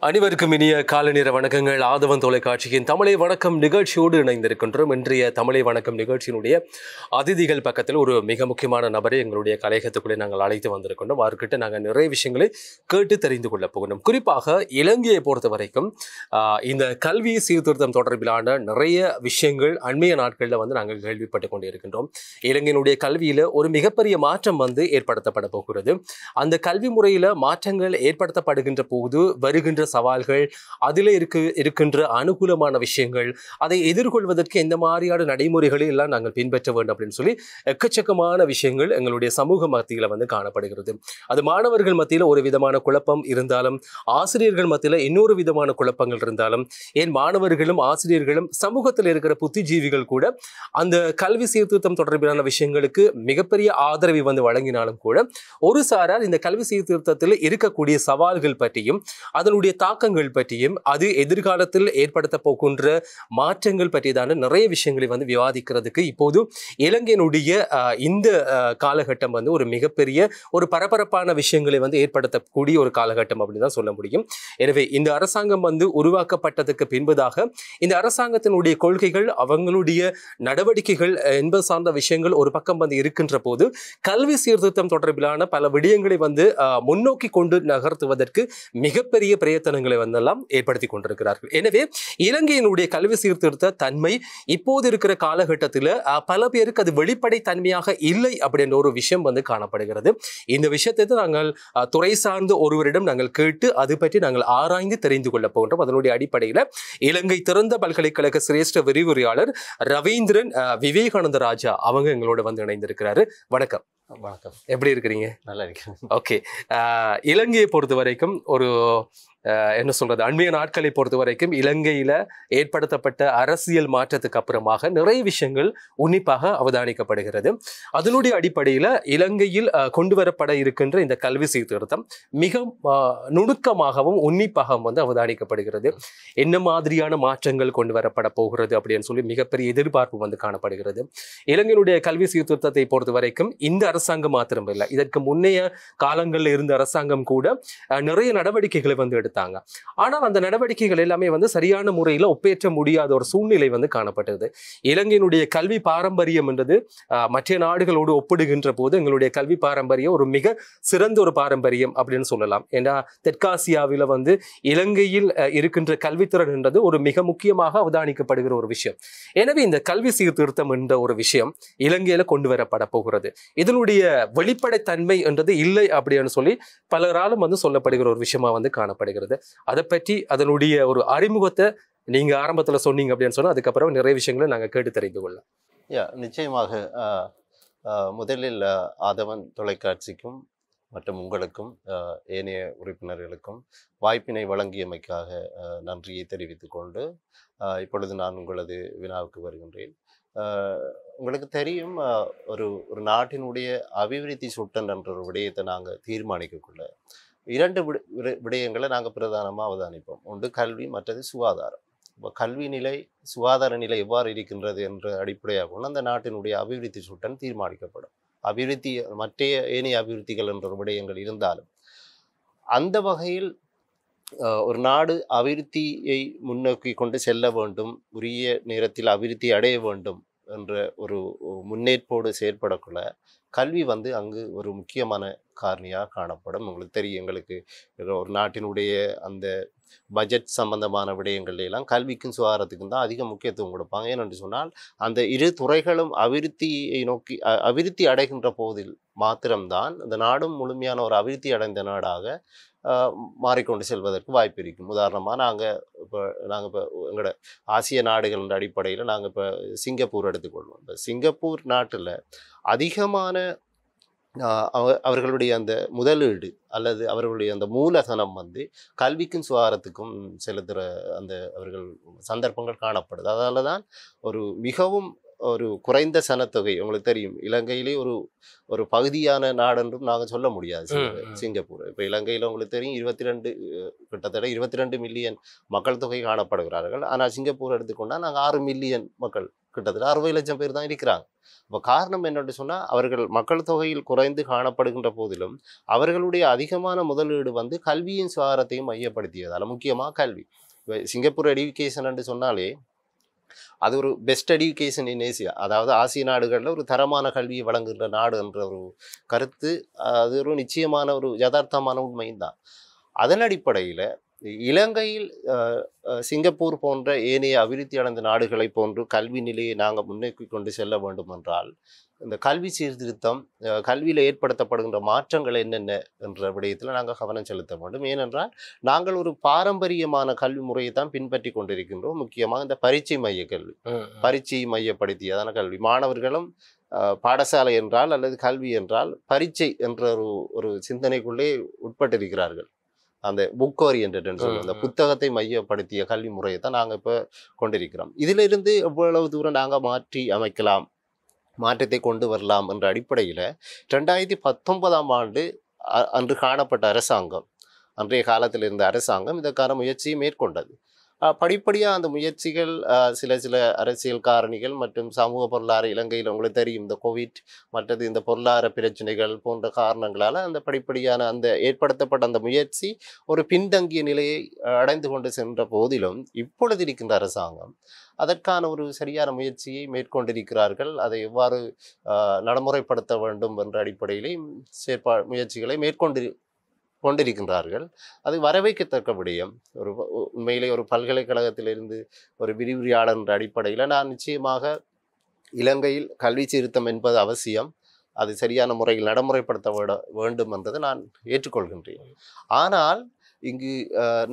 அனைவருக்கும் இனிய காலை நேர வணக்கங்கள். ஆதவன் தொலைக்காட்சியின் தமிழை வணக்கம் நிகழ்ச்சியோடு இணைந்திருக்கின்றோம். இன்றைய தமிழை வணக்கம் நிகழ்ச்சியினுடைய அதிதிகள் பக்கத்தில் ஒரு மிக முக்கியமான நபரை எங்களுடைய கலையகத்துக்குள்ளே நாங்கள் அழைத்து வந்திருக்கின்றோம். அவர்கிட்ட நாங்கள் நிறைய விஷயங்களை கேட்டு தெரிந்து கொள்ள போகணும். குறிப்பாக இலங்கையை பொறுத்த வரைக்கும் இந்த கல்வி சீர்திருத்தம் தொடர்பிலான நிறைய விஷயங்கள் அண்மைய நாட்களில் நாங்கள் கேள்விப்பட்டு கொண்டு இருக்கின்றோம். இலங்கையினுடைய கல்வியில் ஒரு மிகப்பெரிய மாற்றம் ஏற்படுத்தப்பட போகிறது. அந்த கல்வி முறையில் மாற்றங்கள் ஏற்படுத்தப்படுகின்ற போது வருகின்ற சவால்கள், அதில் இருக்கின்ற அனுகூலமான விஷயங்கள், அதை எதிர்கொள்வதற்கு எந்த மாதிரியான நடைமுறைகளை எல்லாம் நாங்கள் பின்பற்ற வேண்டும் அப்படின்னு சொல்லி எக்கச்சக்கமான விஷயங்கள் எங்களுடைய சமூக மத்தியில் காணப்படுகிறது. அது மாணவர்கள் மத்தியில் ஒரு விதமான குழப்பம் இருந்தாலும், ஆசிரியர்கள் மத்தியில் இன்னொரு விதமான குழப்பங்கள் இருந்தாலும், ஏன் மாணவர்களும் ஆசிரியர்களும் சமூகத்தில் இருக்கிற புத்திஜீவிகள் கூட அந்த கல்வி சீர்திருத்தம் தொடர்பிலான விஷயங்களுக்கு மிகப்பெரிய ஆதரவை வழங்கினாலும் கூட ஒரு சாரார் இந்த கல்வி சீர்திருத்தத்தில் இருக்கக்கூடிய சவால்கள் பற்றியும் அதனுடைய தாக்கங்கள் பற்றியும் அது எதிர்காலத்தில் ஏற்படுத்த போகின்ற மாற்றங்கள் பற்றியதான நிறைய விஷயங்களை விவாதிக்கிறதுக்கு இப்போது இலங்கையினுடைய இந்த காலகட்டம் ஒரு மிகப்பெரிய ஒரு பரபரப்பான விஷயங்களை ஏற்படுத்தக்கூடிய ஒரு காலகட்டம் அப்படின்னு தான் சொல்ல முடியும். எனவே இந்த அரசாங்கம் உருவாக்கப்பட்டதுக்கு பின்பதாக இந்த அரசாங்கத்தினுடைய கொள்கைகள், அவங்களுடைய நடவடிக்கைகள் என்பது சார்ந்த விஷயங்கள் ஒரு பக்கம் இருக்கின்ற போது கல்வி சீர்திருத்தம் தொடர்பிலான பல விடயங்களை முன்னோக்கி கொண்டு நகர்த்துவதற்கு மிகப்பெரிய பிரயத்தனங்களை ஏற்படுத்தி கொண்டிருக்கிறார்கள். எனவே இலங்கையினுடைய கல்வி சீர்திருத்த தன்மை இப்போது இருக்கிற காலகட்டத்தில் பல பேருக்கு அது வெளிப்படை தன்மையாக இல்லை அப்படின்ற ஒரு விஷயம் காணப்படுகிறது. இந்த விஷயத்தை நாங்கள் துறை சார்ந்த ஒருவரிடம் நாங்கள் கேட்டு அது பற்றி நாங்கள் ஆராய்ந்து தெரிந்து கொள்ள போகின்றோம். அதனுடைய அடிப்படையில் இலங்கை திறந்த பல்கலைக்கழக சிரேஷ்ட விரிவுரையாளர் ரவீந்திரன் விவேகானந்த ராஜா அவங்க எங்களோட இணைந்திருக்கிறாரு. வணக்கம். வணக்கம். எப்படி இருக்கிறீங்க? நல்லா இருக்கேன். ஓகே. இலங்கையை பொறுத்த வரைக்கும் ஒரு என்ன சொல்றது, அண்மைய நாட்களை பொறுத்த வரைக்கும் இலங்கையில ஏற்படுத்தப்பட்ட அரசியல் மாற்றத்துக்கு அப்புறமாக நிறைய விஷயங்கள் உன்னிப்பாக அவதானிக்கப்படுகிறது. அதனுடைய அடிப்படையில இலங்கையில் கொண்டு வரப்பட இருக்கின்ற இந்த கல்வி சீர்திருத்தம் மிக நுணுக்கமாகவும் உன்னிப்பாகவும் அவதானிக்கப்படுகிறது. என்ன மாதிரியான மாற்றங்கள் கொண்டு வரப்பட போகிறது அப்படின்னு சொல்லி மிகப்பெரிய எதிர்பார்ப்பு காணப்படுகிறது. இலங்கையினுடைய கல்வி சீர்திருத்தத்தை பொறுத்த வரைக்கும் இந்த அரசாங்கம் மாத்திரம் இல்லை, இதற்கு முன்னைய காலங்களில் இருந்த அரசாங்கம் கூட நிறைய நடவடிக்கைகளை எடுத்தாங்க. ஆனால் அந்த நடவடிக்கைகள் எல்லாமே சரியான முறையில் ஒப்பேற்ற முடியாத ஒரு சூழ்நிலை காணப்பட்டது. இலங்கையினுடைய கல்வி பாரம்பரியம் என்றது மற்ற நாடுகளோடு ஒப்பிடுகின்ற போது எங்களுடைய கல்வி பாரம்பரியம் ஒரு மிக சிறந்த ஒரு பாரம்பரியம் அப்படின்னு சொல்லலாம். ஏன்னா தெற்காசியாவில் இலங்கையில் இருக்கின்ற கல்வித்திறன் என்றது ஒரு மிக முக்கியமாக அவதானிக்கப்படுகிற ஒரு விஷயம். எனவே இந்த கல்வி சீர்திருத்தம் என்ற ஒரு விஷயம் இலங்கையில கொண்டு வரப்பட போகிறது. இதனுடைய வெளிப்படைத்தன்மை என்றது இல்லை அப்படின்னு சொல்லி பலராலும் சொல்லப்படுகிற ஒரு விஷயமா காணப்படுகிறது. அதை பற்றி அதனுடைய ஒரு அறிமுகத்தை நீங்க ஆரம்பத்துல சொன்னீங்க அப்படின்னு சொன்னா அதுக்கப்புறம் நிறைய விஷயங்களை நாங்க கேட்டு தெரிந்து கொள்ளலாம். நிச்சயமாக. முதலில் ஆதவன் தொலைக்காட்சிக்கும் மற்றும் உங்களுக்கும் ஏனைய உறுப்பினர்களுக்கும் வாய்ப்பினை வழங்கியமைக்காக நன்றியை தெரிவித்துக் கொண்டு இப்பொழுது நான் உங்களது வினாவுக்கு வருகின்றேன். உங்களுக்கு தெரியும், ஒரு நாட்டினுடைய அபிவிருத்தி சுட்டம் என்ற ஒரு விடயத்தை நாங்கள் தீர்மானிக்கக்குள்ள இரண்டு விடயங்களை நாங்கள் பிரதானமாக அவதானிப்போம். ஒன்று கல்வி, மற்றது சுகாதாரம். இப்போ கல்வி நிலை, சுகாதார நிலை எவ்வாறு இருக்கின்றது என்ற அடிப்படையாக அந்த நாட்டினுடைய அபிவிருத்தி சுட்டம் தீர்மானிக்கப்படும். அபிவிருத்தி மற்ற ஏனைய அபிவிருத்திகள் என்ற விடயங்கள் இருந்தாலும் அந்த வகையில் ஒரு நாடு அபிவிருத்தியை முன்னோக்கி கொண்டு செல்ல வேண்டும், உரிய நேரத்தில் அபிவிருத்தி அடைய வேண்டும் என்ற ஒரு முன்னேற்போடு செயற்படக்குள்ள கல்வி அங்கு ஒரு முக்கியமான காரணியாக காணப்படும். உங்களுக்கு தெரியும், எங்களுக்கு ஒரு நாட்டினுடைய அந்த பட்ஜெட் சம்பந்தமான விடயங்கள்ல எல்லாம் கல்விக்கும் சுகாதாரத்துக்கும் தான் அதிக முக்கியத்துவம் கொடுப்பாங்க. ஏனென்று சொன்னால் அந்த இரு துறைகளும் அபிவிருத்தியை நோக்கி அபிவிருத்தி அடைகின்ற போதில் மாத்திரம்தான் அந்த நாடும் முழுமையான ஒரு அபிவிருத்தி அடைந்த நாடாக மாறிக்கொண்டு செல்வதற்கு வாய்ப்பு இருக்கும். உதாரணமாக நாங்கள் இப்போ எங்களோட ஆசிய நாடுகள் அடிப்படையில் நாங்கள் இப்போ சிங்கப்பூர் எடுத்துக்கொள்வோம். இப்போ சிங்கப்பூர் நாட்டில் அதிகமான அவர்களுடைய அந்த முதலீடு அல்லது அவர்களுடைய அந்த மூலதனம் கல்விக்கும் சுகாதாரத்துக்கும் செலுத்துகிற அந்த அவர்கள் சந்தர்ப்பங்கள் காணப்படுது. அதனால தான் ஒரு மிகவும் ஒரு குறைந்த சனத்தொகை. உங்களுக்கு தெரியும் இலங்கையிலே ஒரு ஒரு பகுதியான நாடென்றும் நாங்கள் சொல்ல முடியாது சிங்கப்பூர். இப்போ இலங்கையில் உங்களுக்கு தெரியும் 22 கிட்டத்தட்ட 22 மில்லியன் மக்கள் தொகை காணப்படுகிறார்கள். ஆனால் சிங்கப்பூர் எடுத்துக்கொண்டால் நாங்கள் 6 மில்லியன் மக்கள், கிட்டத்தட்ட 60 லட்சம் பேர் தான் இருக்கிறாங்க. இப்போ காரணம் என்னென்னு சொன்னால், அவர்கள் மக்கள் தொகையில் குறைந்து காணப்படுகின்ற போதிலும் அவர்களுடைய அதிகமான முதலீடு வந்து கல்வியின் சுகாதாரத்தையும் மையப்படுத்தியதால், முக்கியமாக கல்வி. சிங்கப்பூர் எடுகேஷன் என்று சொன்னாலே அது ஒரு பெஸ்ட் எடுகேஷன் இன் ஏசியா, அதாவது ஆசிய நாடுகளில் ஒரு தரமான கல்வியை வழங்குகின்ற நாடு என்ற ஒரு கருத்து, அது ஒரு நிச்சயமான ஒரு யதார்த்தமான உண்மையும் தான். அதன் அடிப்படையில் இலங்கையில் சிங்கப்பூர் போன்ற ஏனைய அபிவிருத்தி அடைந்த நாடுகளை போன்று கல்வி நிலையை நாங்கள் முன்னோக்கி கொண்டு செல்ல வேண்டும் என்றால், இந்த கல்வி சீர்திருத்தம், கல்வியில் ஏற்படுத்தப்படுகின்ற மாற்றங்கள் என்னென்ன என்ற விடயத்தில் நாங்கள் கவனம் செலுத்த வேண்டும். ஏனென்றால் நாங்கள் ஒரு பாரம்பரியமான கல்வி முறையை தான் பின்பற்றி கொண்டிருக்கின்றோம். முக்கியமாக இந்த பரீட்சை மைய கல்வி, பரீட்சையை மையப்படுத்தியதான கல்வி. மாணவர்களும் பாடசாலை என்றால் அல்லது கல்வி என்றால் பரீட்சை என்ற ஒரு சிந்தனைக்குள்ளே உட்பட்டிருக்கிறார்கள். அந்த புக் ஓரியன்ட் என்று சொல்லுவோம், அந்த புத்தகத்தை மையப்படுத்திய கல்வி முறையை தான் நாங்கள் இப்போ கொண்டிருக்கிறோம். இதிலிருந்து எவ்வளவு தூரம் நாங்கள் மாற்றி அமைக்கலாம், மாற்றத்தை கொண்டு வரலாம் என்ற அடிப்படையில் 2019ஆம் ஆண்டு அன்று காணப்பட்ட அரசாங்கம், அன்றைய காலத்தில் இருந்த அரசாங்கம் இதற்கான முயற்சியை மேற்கொண்டது. படிப்படியாக அந்த முயற்சிகள் சில அரசியல் காரணிகள் மற்றும் சமூக பொருளாதார, இலங்கையில் உங்களுக்கு தெரியும் இந்த கோவிட் மற்றது இந்த பொருளாதார பிரச்சனைகள் போன்ற காரணங்களால் அந்த படிப்படியான அந்த ஏற்படுத்தப்பட்ட அந்த முயற்சி ஒரு பின்தங்கிய நிலையை அடைந்து கொண்டு சென்ற போதிலும் இப்பொழுது இருக்கின்ற அரசாங்கம் அதற்கான ஒரு சரியான முயற்சியை மேற்கொண்டிருக்கிறார்கள். அதை எவ்வாறு நடைமுறைப்படுத்த வேண்டும் என்ற அடிப்படையிலே முயற்சிகளை கொண்டிருக்கின்றார்கள். அது வரவேற்கத்தக்க விடயம். உண்மையிலே ஒரு பல்கலைக்கழகத்திலிருந்து ஒரு விரிவுரையாளர் என்ற அடிப்படையில் நான் நிச்சயமாக இலங்கையில் கல்வி சீர்திருத்தம் என்பது அவசியம், அது சரியான முறையில் நடைமுறைப்படுத்த வேண்டும் என்றதை நான் ஏற்றுக்கொள்கின்றேன். ஆனால் இங்கு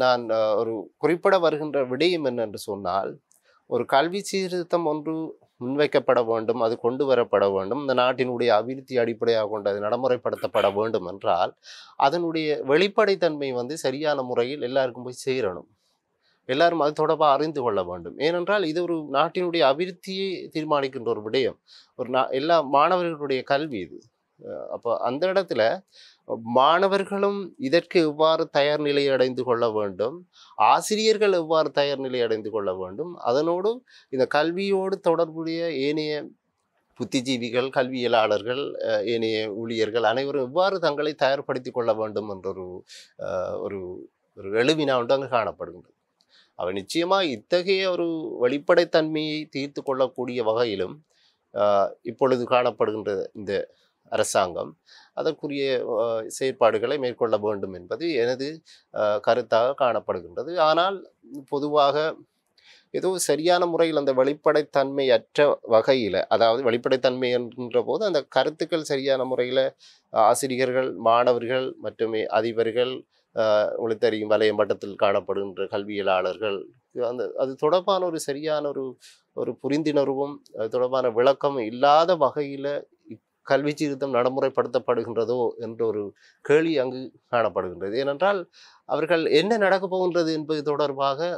நான் ஒரு குறிப்பிட வருகின்ற விடயம் என்னென்று சொன்னால், ஒரு கல்வி சீர்திருத்தம் ஒன்று முன்வைக்கப்பட வேண்டும், அது கொண்டு வரப்பட வேண்டும், இந்த நாட்டினுடைய அபிவிருத்தி அடிப்படையாக கொண்டு அது நடைமுறைப்படுத்தப்பட வேண்டும் என்றால் அதனுடைய வெளிப்படைத்தன்மை வந்து சரியான முறையில் எல்லாருக்கும் போய் சேரணும். எல்லாரும் அது தொடர்பாக அறிந்து கொள்ள வேண்டும். ஏனென்றால் இது ஒரு நாட்டினுடைய அபிவிருத்தியை தீர்மானிக்கின்ற ஒரு விடயம். எல்லா மாணவர்களுடைய கல்வி இது. அப்போ அந்த இடத்துல மாணவர்களும் இதற்கு எவ்வாறு தயார் நிலையை அடைந்து கொள்ள வேண்டும், ஆசிரியர்கள் எவ்வாறு தயார் நிலை அடைந்து கொள்ள வேண்டும், அதனோடு இந்த கல்வியோடு தொடர்புடைய ஏனைய புத்திஜீவிகள், கல்வியலாளர்கள், ஏனைய ஊழியர்கள் அனைவரும் எவ்வாறு தங்களை தயார்படுத்தி கொள்ள வேண்டும் என்ற ஒரு எழுவினா ஒன்று அங்கு காணப்படுகின்றது. அவை நிச்சயமாக இத்தகைய ஒரு வெளிப்படைத்தன்மையை தீர்த்து கொள்ளக்கூடிய வகையிலும் இப்பொழுது காணப்படுகின்ற இந்த அரசாங்கம் அதற்குரிய செயற்பாடுகளை மேற்கொள்ள வேண்டும் என்பது எனது கருத்தாக காணப்படுகின்றது. ஆனால் பொதுவாக ஏதோ சரியான முறையில் அந்த வெளிப்படைத்தன்மையற்ற வகையில், அதாவது வெளிப்படைத்தன்மை என்கின்ற போது அந்த கருத்துக்கள் சரியான முறையில் ஆசிரியர்கள், மாணவர்கள் மற்றும் அதிபர்கள், உங்களுக்கு தெரியும் வலைய மட்டத்தில் காணப்படுகின்ற கல்வியலாளர்கள், அது தொடர்பான ஒரு சரியான ஒரு புரிந்துணர்வும் அது தொடர்பான விளக்கமும் இல்லாத வகையில் கல்வி சீர்திருத்தம் நடைமுறைப்படுத்தப்படுகின்றதோ என்ற ஒரு கேள்வி அங்கு காணப்படுகின்றது. ஏனென்றால் அவர்கள் என்ன நடக்கப் போகின்றது என்பது தொடர்பாக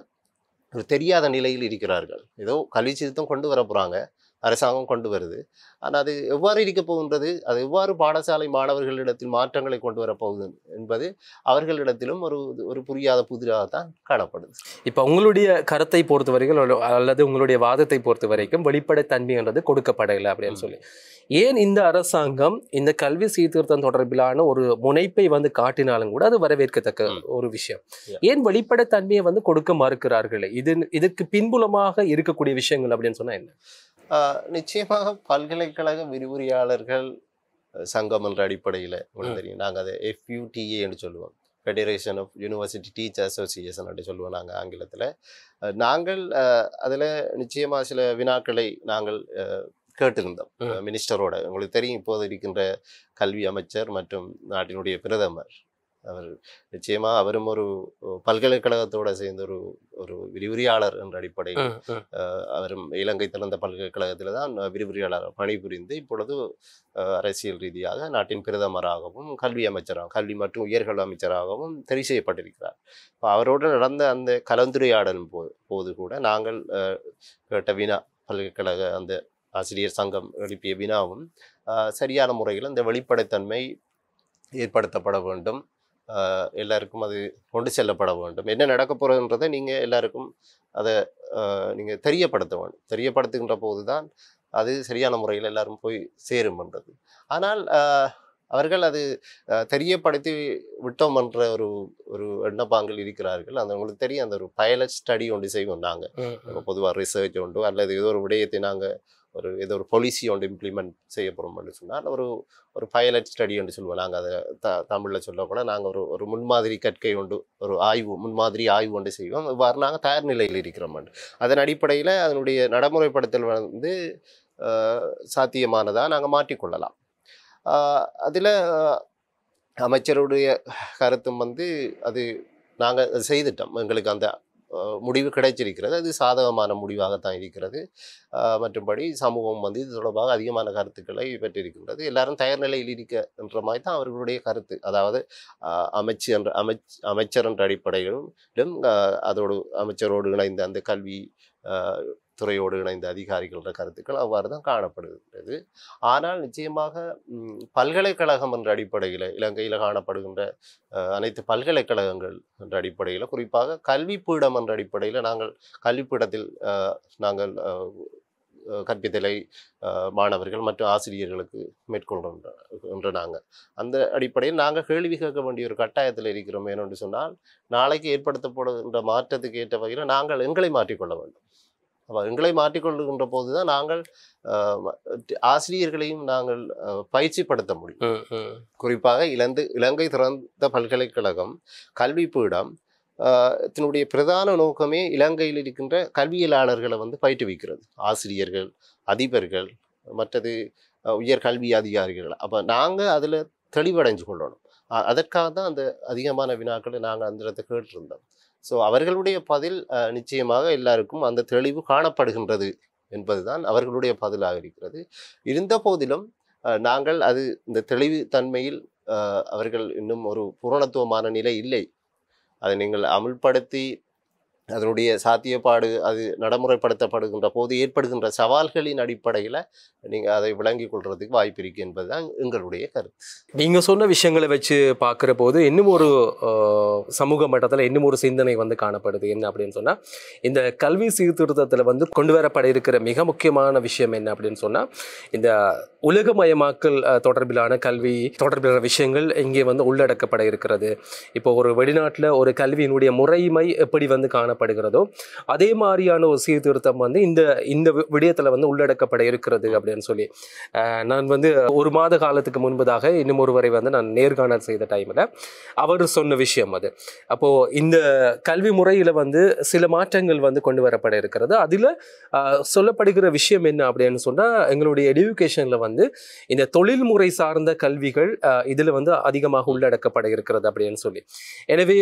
ஒரு தெரியாத நிலையில் இருக்கிறார்கள். ஏதோ கல்வி சீர்திருத்தம் கொண்டு வர போகிறாங்க, அரசாங்கம் கொண்டு வருது, ஆனால் அது எவ்வாறு இருக்க போகின்றது, அது எவ்வாறு பாடசாலை மாணவர்களிடத்தில் மாற்றங்களை கொண்டு வரப்போகுது என்பது அவர்களிடத்திலும் ஒரு புரியாத புதிராகத்தான் காணப்படுது. இப்போ உங்களுடைய கருத்தை பொறுத்த வரைக்கும் அல்லது உங்களுடைய வாதத்தை பொறுத்த வரைக்கும் வெளிப்படைத்தன்மைன்றது கொடுக்கப்படலை அப்படின்னு சொல்லி, ஏன் இந்த அரசாங்கம் இந்த கல்வி சீர்திருத்தம் தொடர்பிலான ஒரு முனைப்பை வந்து காட்டினாலும் கூட அது வரவேற்கத்தக்க ஒரு விஷயம், ஏன் வெளிப்படைத்தன்மையை வந்து கொடுக்க மறுக்கிறார்கள்? இதுக்கு பின்புலமாக இருக்கக்கூடிய விஷயங்கள் அப்படின்னு சொன்னா என்ன? நிச்சயமாக பல்கலைக்கழக விரிவுரையாளர்கள் சங்கம் என்ற அடிப்படையில் உங்களுக்கு தெரியும், நாங்கள் அதை FUTA என்று சொல்லுவோம், federation of university teacher association அப்படி சொல்லுவோம் நாங்கள் ஆங்கிலத்தில். நாங்கள் அதில் நிச்சயமாக சில வினாக்களை நாங்கள் கேட்டிருந்தோம் மினிஸ்டரோட. உங்களுக்கு தெரியும் இப்போது இருக்கின்ற கல்வி அமைச்சர் மற்றும் நாட்டினுடைய பிரதமர், அவர் நிச்சயமாக அவரும் ஒரு பல்கலைக்கழகத்தோடு சேர்ந்த ஒரு விரிவுரையாளர் என்ற அடிப்படையில் அவரும் இலங்கை திறந்த பல்கலைக்கழகத்தில் தான் விரிவுரையாளர் பணிபுரிந்து இப்பொழுது அரசியல் ரீதியாக நாட்டின் பிரதமராகவும் கல்வி அமைச்சராகவும் கல்வி மற்றும் உயர்கல்வி அமைச்சராகவும் தெரிவு செய்யப்பட்டிருக்கிறார். இப்போ அவரோடு நடந்த அந்த கலந்துரையாடலின் போது கூட நாங்கள் கேட்ட வினா, பல்கலைக்கழக அந்த ஆசிரியர் சங்கம் எழுப்பிய வினாவும் சரியான முறையில் இந்த வெளிப்படைத்தன்மை ஏற்படுத்தப்பட வேண்டும். எல்லாருக்கும் அது கொண்டு செல்லப்பட வேண்டும். என்ன நடக்க போகிறதுன்றதை நீங்கள் எல்லாருக்கும் அதை நீங்கள் தெரியப்படுத்த வேண்டும். தெரியப்படுத்துகின்ற போது தான் அது சரியான முறையில் எல்லாரும் போய் சேரும்ன்றது. ஆனால் அவர்கள் அது தெரியப்படுத்தி விட்டோம் என்ற ஒரு ஒரு எண்ணப்பாங்கில் இருக்கிறார்கள். அந்த உங்களுக்கு தெரியும், அந்த ஒரு பைலட் ஸ்டடி ஒன்று செய்வோம் நாங்கள். பொதுவாக ரிசர்ச் ஒன்று அல்லது ஏதோ ஒரு விடயத்தை நாங்கள் ஏதோ ஒரு பாலிசி ஒன்று இம்ப்ளிமெண்ட் செய்ய போகிறோம்னு சொன்னால் ஒரு பைலட் ஸ்டடி ஒன்று சொல்லுவோம். நாங்கள் அதை தமிழில் சொல்லக்கூட நாங்கள் ஒரு முன்மாதிரி கற்கை ஒன்று, ஒரு முன்மாதிரி ஆய்வு ஒன்று செய்வோம். இவ்வாறு நாங்கள் தயார் நிலையில் இருக்கிறோம். அதன் அடிப்படையில் அதனுடைய நடைமுறைப்படுத்தல் சாத்தியமானதாக நாங்கள் மாற்றிக்கொள்ளலாம். அதில் அமைச்சருடைய கருத்தும் அது நாங்கள் செய்துட்டோம். எங்களுக்கு அந்த முடிவு கிடைச்சிருக்கிறது. அது சாதகமான முடிவாகத்தான் இருக்கிறது. மற்றும்படி சமூகம் இது தொடர்பாக அதிகமான கருத்துக்களை பெற்றிருக்கின்றது. எல்லாரும் தயார் நிலையில் இருக்கின்ற மாதிரி தான் அவர்களுடைய கருத்து. அதாவது அமைச்சர் என்ற அடிப்படையிலும் அதோடு அமைச்சரோடு இணைந்த அந்த கல்வி துறையோடு இணைந்த அதிகாரிகளோட கருத்துக்கள் அவ்வாறு தான் காணப்படுகின்றது. ஆனால் நிச்சயமாக பல்கலைக்கழகம் என்ற அடிப்படையில் இலங்கையில் காணப்படுகின்ற அனைத்து பல்கலைக்கழகங்கள் என்ற அடிப்படையில், குறிப்பாக கல்வி பீடம் என்ற அடிப்படையில் நாங்கள் கல்விப்பீடத்தில் கற்பித்தலை மாணவர்கள் மற்றும் ஆசிரியர்களுக்கு மேற்கொள்கின்ற நாங்கள் அந்த அடிப்படையில் நாங்கள் கேள்வி கேட்க வேண்டிய ஒரு கட்டாயத்தில் இருக்கிறோம். ஏனென்று சொன்னால், நாளைக்கு ஏற்படுத்தப்படுகின்ற மாற்றத்துக்கு ஏற்ற வகையில் நாங்கள் எங்களை மாற்றிக்கொள்ள வேண்டும். அப்போ எங்களை மாற்றிக்கொள்ளுகின்ற போது தான் நாங்கள் ஆசிரியர்களையும் நாங்கள் பயிற்சிப்படுத்த முடியும். குறிப்பாக இலங்கை திறந்த பல்கலைக்கழகம் கல்வி பீடம் இதனுடைய பிரதான நோக்கமே இலங்கையில் இருக்கின்ற கல்வியலாளர்களை பயிற்றுவிக்கிறது. ஆசிரியர்கள், அதிபர்கள், மற்றது உயர் கல்வி அதிகாரிகள். அப்போ நாங்கள் அதில் தெளிவடைஞ்சு கொள்ளணும். அதற்காக தான் அந்த அதிகமான வினாக்களை நாங்கள் அந்த இடத்தை கேட்டிருந்தோம். ஸோ அவர்களுடைய பதில் நிச்சயமாக எல்லாருக்கும் அந்த தெளிவு காணப்படுகின்றது என்பதுதான் அவர்களுடைய பதிலாக இருக்கிறது. இருந்த போதிலும் நாங்கள் இந்த தெளிவு தன்மையில் அவர்கள் இன்னும் ஒரு பூரணத்துவமான நிலை இல்லை. அதை நீங்கள் அமுல்படுத்தி அதனுடைய சாத்தியப்பாடு அது நடைமுறைப்படுத்தப்படுகின்ற போது ஏற்படுகின்ற சவால்களின் அடிப்படையில் நீங்கள் அதை விளங்கிக் கொள்றதுக்கு வாய்ப்பு இருக்கு என்பதுதான் எங்களுடைய கருத்து. நீங்கள் சொன்ன விஷயங்களை வச்சு பார்க்குற போது இன்னும் ஒரு சமூக மட்டத்தில் இன்னும் ஒரு சிந்தனை காணப்படுது. என்ன அப்படின்னு சொன்னால், இந்த கல்வி சீர்திருத்தத்தில் கொண்டு வரப்பட இருக்கிற மிக முக்கியமான விஷயம் என்ன அப்படின்னு சொன்னால், இந்த உலகமயமாக்கல் தொடர்பிலான கல்வி தொடர்பிலான விஷயங்கள் இங்கே உள்ளடக்கப்பட இருக்கிறது. இப்போ ஒரு வெளிநாட்டில் ஒரு கல்வியினுடைய முறைமை எப்படி காணப்படுகிறதோ அதே மாதிரியான ஒரு சீர்திருத்தம் இந்த இந்த விடயத்தில் உள்ளடக்கப்பட இருக்கிறது அப்படின்னு சொல்லி நான் ஒரு மாத காலத்துக்கு முன்பதாக இன்னும் ஒருவரை நான் நேர்காணல் செய்த டைமில் அவர் சொன்ன விஷயம் அது. அப்போது இந்த கல்வி முறையில் சில மாற்றங்கள் கொண்டு வரப்பட இருக்கிறது. அதில் சொல்லப்படுகிற விஷயம் என்ன அப்படின்னு சொன்னால், எங்களுடைய எஜுகேஷனில் இந்த தொழில்முறை சார்ந்த கல்விகள் இதில் அதிகமாக உள்ளடக்கப்பட இருக்கிறது அப்படின்னு சொல்லி. எனவே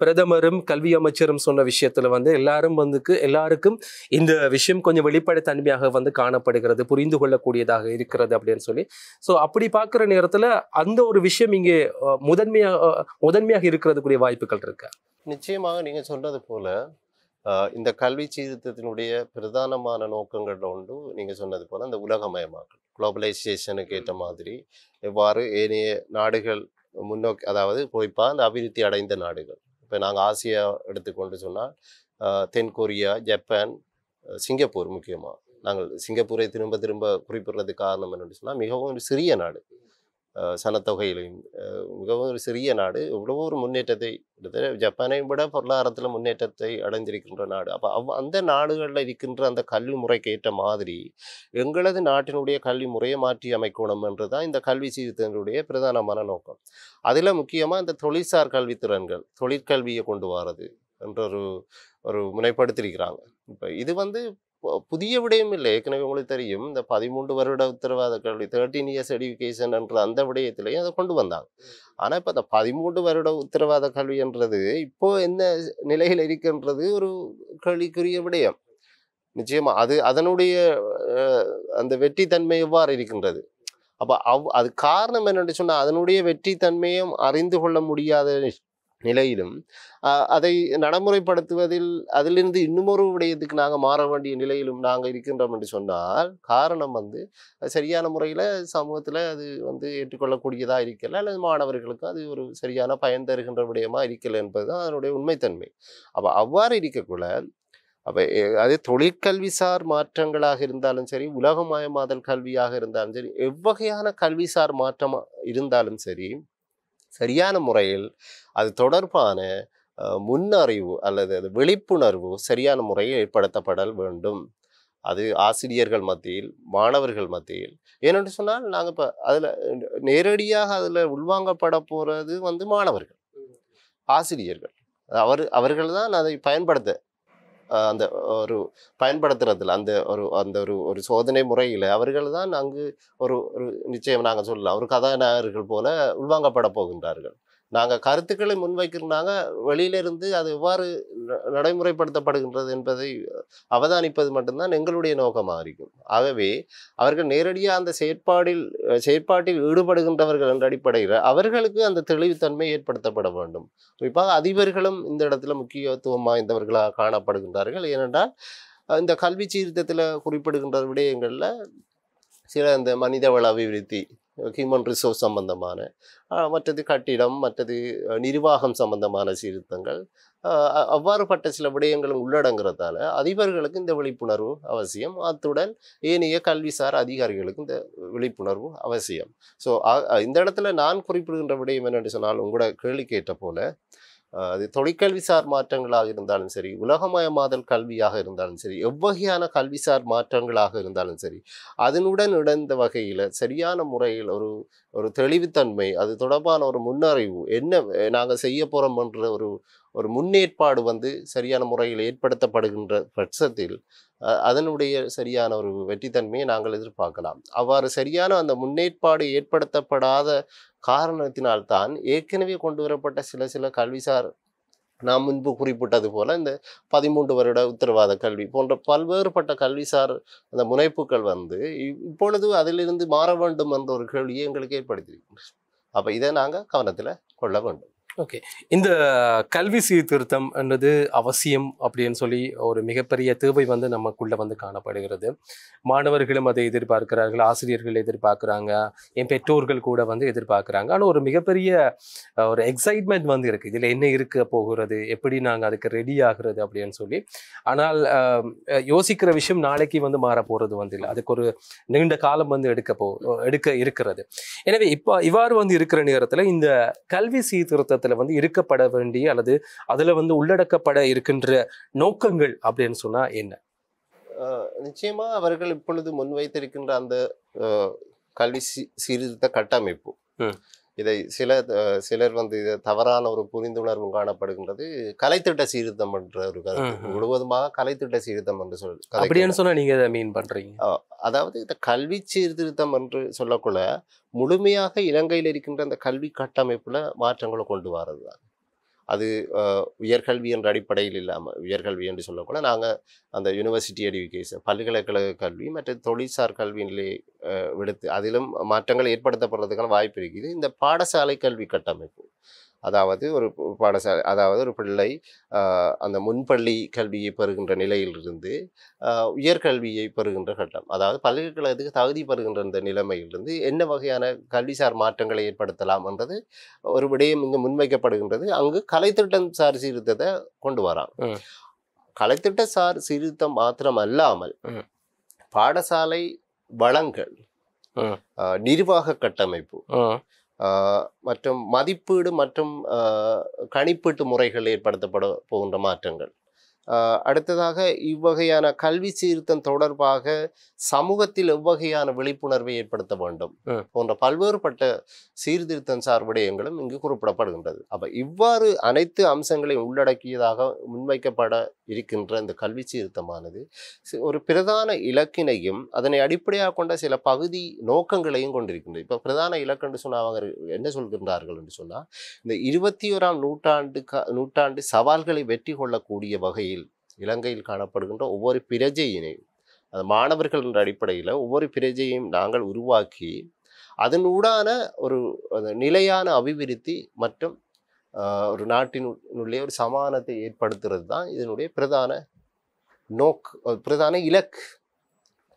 பிரதமரும் கல்வி அமைச்சரும் சொன்ன விஷயத்தில் எல்லாருக்கும் இந்த விஷயம் கொஞ்சம் வெளிப்படைத்தன்மையாக காணப்படுகிறது, புரிந்து கொள்ளக்கூடியதாக இருக்கிறது அப்படின்னு சொல்லி. ஸோ அப்படி பார்க்குற நேரத்தில் அந்த ஒரு விஷயம் இங்கே முதன்மையாக இருக்கிறதுக்குரிய வாய்ப்புகள் இருக்கு. நிச்சயமாக நீங்கள் சொன்னது போல இந்த கல்வி சீர்திருத்தத்தினுடைய பிரதானமான நோக்கங்கள் ஒன்று நீங்கள் சொன்னது போல அந்த உலகமயமாக்கல், குளோபலைசேஷனுக்கு ஏற்ற மாதிரி எவ்வாறு ஏனைய நாடுகள் முன்னோக்கி, அதாவது குறிப்பாக அந்த அபிவிருத்தி அடைந்த நாடுகள், இப்போ நாங்கள் ஆசியா எடுத்துக்கொண்டு சொன்னால் தென்கொரியா, ஜப்பான், சிங்கப்பூர். முக்கியமாக நாங்கள் சிங்கப்பூரை திரும்ப திரும்ப குறிப்பிடுறதுக்கு காரணம் என்னென்னு சொன்னால், மிகவும் ஒரு சிறிய நாடு, சனத்தொகையிலையும் மிகவும் ஒரு சிறிய நாடு, இவ்வளவு ஒரு முன்னேற்றத்தை ஜப்பானை விட பொருளாதாரத்தில் முன்னேற்றத்தை அடைந்திருக்கின்ற நாடு. அப்போ அந்த நாடுகளில் இருக்கின்ற அந்த கல்வி முறைக்கு ஏற்ற மாதிரி எங்களது நாட்டினுடைய கல்வி முறையை மாற்றி அமைக்கணும் என்றுதான் இந்த கல்வி சீர்திருத்தங்களுடைய பிரதானமான நோக்கம். அதில் முக்கியமாக இந்த தொழிற்சார் கல்வித்திறன்கள், தொழிற்கல்வியை கொண்டு வர்றது என்ற ஒரு முனைப்படுத்தியிருக்கிறாங்க. இப்போ இது புதிய விடயம் இல்லை. ஏற்கனவே உங்களுக்கு தெரியும், இந்த 13 வருட உத்தரவாத கல்வி, 13 இயர்ஸ் எஜுகேஷன் என்ற அந்த விடயத்திலையும் அதை கொண்டு வந்தாங்க. ஆனால் இப்போ அந்த 13 வருட உத்தரவாத கல்வி என்றது இப்போ என்ன நிலையில் இருக்கின்றது ஒரு கேள்விக்குரிய விடயம். நிச்சயமா அதனுடைய அந்த வெற்றி தன்மை எவ்வாறு இருக்கின்றது. அப்போ அது காரணம் என்னென்னு சொன்னால், அதனுடைய வெற்றி தன்மையும் அறிந்து கொள்ள முடியாத நிலையிலும் அதை நடைமுறைப்படுத்துவதில் அதிலிருந்து இன்னுமொரு விடயத்துக்கு நாங்கள் மாற வேண்டிய நிலையிலும் நாங்கள் இருக்கின்றோம் என்று சொன்னால் காரணம் வந்து சரியான முறையில் சமூகத்தில் அது வந்து ஏற்றுக்கொள்ளக்கூடியதாக இருக்கல அல்லது மாணவர்களுக்கு அது ஒரு சரியான பயன் தருகின்ற விடயமாக இருக்கல என்பதுதான் அதனுடைய உண்மைத்தன்மை. அப்போ அவ்வாறு இருக்கக்குள்ள அப்போ அது தொழிற்கல்விசார் மாற்றங்களாக இருந்தாலும் சரி, உலகமயமாதல் கல்வியாக இருந்தாலும் சரி, எவ்வகையான கல்விசார் மாற்றம் இருந்தாலும் சரி, சரியான முறையில் அது தொடர்பான முன்னறிவு அல்லது அது விழிப்புணர்வு சரியான முறையில் ஏற்படுத்தப்படல் வேண்டும். அது ஆசிரியர்கள் மத்தியில், மாணவர்கள் மத்தியில். ஏனென்று சொன்னால் நாங்கள் இப்போ அதில் நேரடியாக அதில் உள்வாங்கப்பட போகிறது வந்து மாணவர்கள், ஆசிரியர்கள். அவர்கள் தான் அதை பயன்படுத்த அந்த ஒரு பயன்படுத்துறதுல அந்த ஒரு சோதனை முறையில் அவர்கள் தான் அங்கு ஒரு ஒரு நிச்சயம் நாங்கள் சொல்லலாம் ஒரு கதாநாயகர்கள் போல உள்வாங்கப்பட போகின்றார்கள். நாங்கள் கருத்துக்களை முன்வைக்கிறாங்க, வெளியிலிருந்து அது எவ்வாறு நடைமுறைப்படுத்தப்படுகின்றது என்பதை அவதானிப்பது மட்டும்தான் எங்களுடைய நோக்கமாக இருக்கும். ஆகவே அவர்கள் நேரடியாக அந்த செயற்பாட்டில் ஈடுபடுகின்றவர்கள் என்ற அடிப்படையில் அவர்களுக்கு அந்த தெளிவுத்தன்மை ஏற்படுத்தப்பட வேண்டும். குறிப்பாக அதிபர்களும் இந்த இடத்துல முக்கியத்துவம் வாய்ந்தவர்களாக காணப்படுகின்றார்கள். ஏனென்றால் இந்த கல்வி சீர்திருத்தத்தில் குறிப்பிடுகின்ற விடயங்களில் சில இந்த மனிதவள அபிவிருத்தி, ஹியூமன் ரிசோர்ஸ் சம்பந்தமான, மற்றது கட்டிடம், மற்றது நிர்வாகம் சம்பந்தமான சீர்திருத்தங்கள், அவ்வாறுபட்ட சில விடயங்களும் உள்ளடங்குறதால அதிபர்களுக்கு இந்த விழிப்புணர்வு அவசியம். அத்துடன் ஏனைய கல்விசார் அதிகாரிகளுக்கு இந்த விழிப்புணர்வு அவசியம். ஸோ இந்த இடத்துல நான் குறிப்பிடுகின்ற விடயம் என்னென்று சொன்னால், உங்களோட கேள்வி கேட்ட போல அது தொழிற்கல்விசார் மாற்றங்களாக இருந்தாலும் சரி, உலகமயமாதல் கல்வியாக இருந்தாலும் சரி, எவ்வகையான கல்விசார் மாற்றங்களாக இருந்தாலும் சரி, அதனுடன் இணைந்த வகையில் சரியான முறையில் ஒரு ஒரு தெளிவுத்தன்மை, அது தொடர்பான ஒரு முன்னறிவு, என்ன நாங்கள் செய்ய போகிறோம் என்ற ஒரு முன்னேற்பாடு வந்து சரியான முறையில் ஏற்படுத்தப்படுகின்ற பட்சத்தில் அதனுடைய சரியான ஒரு வெற்றித்தன்மையை நாங்கள் எதிர்பார்க்கலாம். அவ்வாறு சரியான அந்த முன்னேற்பாடு ஏற்படுத்தப்படாத காரணத்தினால்தான் ஏற்கனவே கொண்டு வரப்பட்ட சில கல்விசார், நாம் முன்பு குறிப்பிட்டது போல இந்த 13 வருட உத்தரவாத கல்வி போன்ற பல்வேறுபட்ட கல்விசார் அந்த முனைப்புகள் வந்து இப்பொழுது அதிலிருந்து மாற வேண்டும் என்ற ஒரு கேள்வியை எங்களுக்கு ஏற்படுத்தியிருக்கின்றோம். அப்போ இதை நாங்கள் கவனத்தில் கொள்ள வேண்டும். ஓகே, இந்த கல்வி சீர்திருத்தம் என்றது அவசியம் அப்படின்னு சொல்லி ஒரு மிகப்பெரிய தேவை வந்து நமக்குள்ள வந்து காணப்படுகிறது. மாணவர்களும் அதை எதிர்பார்க்கிறார்கள், ஆசிரியர்கள் எதிர்பார்க்குறாங்க, என் பெற்றோர்கள் கூட வந்து எதிர்பார்க்குறாங்க. ஆனால் ஒரு மிகப்பெரிய ஒரு எக்ஸைட்மெண்ட் வந்து இருக்குது, இதில் என்ன இருக்க போகிறது, எப்படி நாங்கள் அதுக்கு ரெடி ஆகிறது அப்படின்னு சொல்லி. ஆனால் யோசிக்கிற விஷயம் நாளைக்கு வந்து மாற போகிறது வந்து இல்லை, அதுக்கு ஒரு நீண்ட காலம் வந்து எடுக்க இருக்கிறது. எனவே இவ்வாறு வந்து இருக்கிற நேரத்தில் இந்த கல்வி சீர்திருத்தத்தில் வந்து இருக்கப்பட வேண்டிய அல்லது அதுல வந்து உள்ளடக்கப்பட இருக்கின்ற நோக்கங்கள் அப்படின்னு சொன்னா என்ன? நிச்சயமா அவர்கள் இப்பொழுது முன்வைத்திருக்கின்ற அந்த கல்வி சீர்திருத்த கட்டமைப்பு, இதை சிலர் வந்து தவறான ஒரு புரிந்துணர்வும் காணப்படுகின்றது. கலைத்திட்ட சீர்திருத்தம் என்ற ஒரு கருத்து, முழுவதுமாக கலைத்திட்ட சீர்திருத்தம் என்று அப்படின்னு சொன்னா நீங்க எதை மீன் பண்றீங்க? அதாவது இந்த கல்வி சீர்திருத்தம் என்று சொல்லக்குள்ள முழுமையாக இலங்கையில் இருக்கின்ற அந்த கல்வி கட்டமைப்புல மாற்றங்களை கொண்டு வரதுதான். அது உயர்கல்வி என்ற அடிப்படையில் இல்லாமல், உயர்கல்வி என்று சொல்லக்கூட நாங்கள் அந்த யூனிவர்சிட்டி எஜுகேஷன், பல்கலைக்கழக கல்வி மற்றும் தொழிற்சார் கல்வி நிலையை விடுத்து அதிலும் மாற்றங்கள் ஏற்படுத்தப்படுறதுக்கான வாய்ப்பு இருக்குது. இந்த பாடசாலை கல்வி கட்டமைப்பு, அதாவது ஒரு பிள்ளை அந்த முன்பள்ளி கல்வியை பெறுகின்ற நிலையிலிருந்து உயர்கல்வியை பெறுகின்ற கட்டம், அதாவது பல்கலைக்கழகத்துக்கு தகுதி பெறுகின்ற இந்த நிலைமையிலிருந்து என்ன வகையான கல்விசார் மாற்றங்களை ஏற்படுத்தலாம் என்றது ஒரு விடயம் இங்கு முன்வைக்கப்படுகின்றது. அங்கு கலைத்திட்டம் சார் சீர்திருத்தத்தை கொண்டு வராங்க. கலைத்திட்ட சார் சீர்திருத்தம் மாத்திரம் அல்லாமல் பாடசாலை வளங்கள், நிர்வாக கட்டமைப்பு மற்றும் மதிப்பீடு மற்றும் கணிப்பீட்டு முறைகள் ஏற்படுத்தப்பட போகின்ற மாற்றங்கள், அடுத்ததாக இவ்வகையான கல்வி சீர்திருத்தம் தொடர்பாக சமூகத்தில் எவ்வகையான விழிப்புணர்வை ஏற்படுத்த வேண்டும் போன்ற பல்வேறுபட்ட சீர்திருத்தம் சார் விடயங்களும் இங்கு குறிப்பிடப்படுகின்றது. அப்ப இவ்வாறு அனைத்து அம்சங்களையும் உள்ளடக்கியதாக முன்வைக்கப்பட இருக்கின்ற இந்த கல்வி சீர்திருத்தமானது ஒரு பிரதான இலக்கினையும் அதனை அடிப்படையாக கொண்ட சில பகுதி நோக்கங்களையும் கொண்டிருக்கின்றது. இப்ப பிரதான இலக்கு என்று சொன்னா அவங்க என்ன சொல்கின்றார்கள் என்று சொன்னா, இந்த 21ஆம் நூற்றாண்டு சவால்களை வெற்றி கொள்ளக்கூடிய வகையில் இலங்கையில் காணப்படுகின்ற ஒவ்வொரு பிரஜையினையும், அது மாணவர்கள் என்ற அடிப்படையில் ஒவ்வொரு பிரஜையையும் நாங்கள் உருவாக்கி அதனூடான ஒரு நிலையான அபிவிருத்தி மற்றும் ஒரு நாட்டினுள்ளே ஒரு சமானத்தை ஏற்படுத்துறது தான் இதனுடைய பிரதான இலக்கு.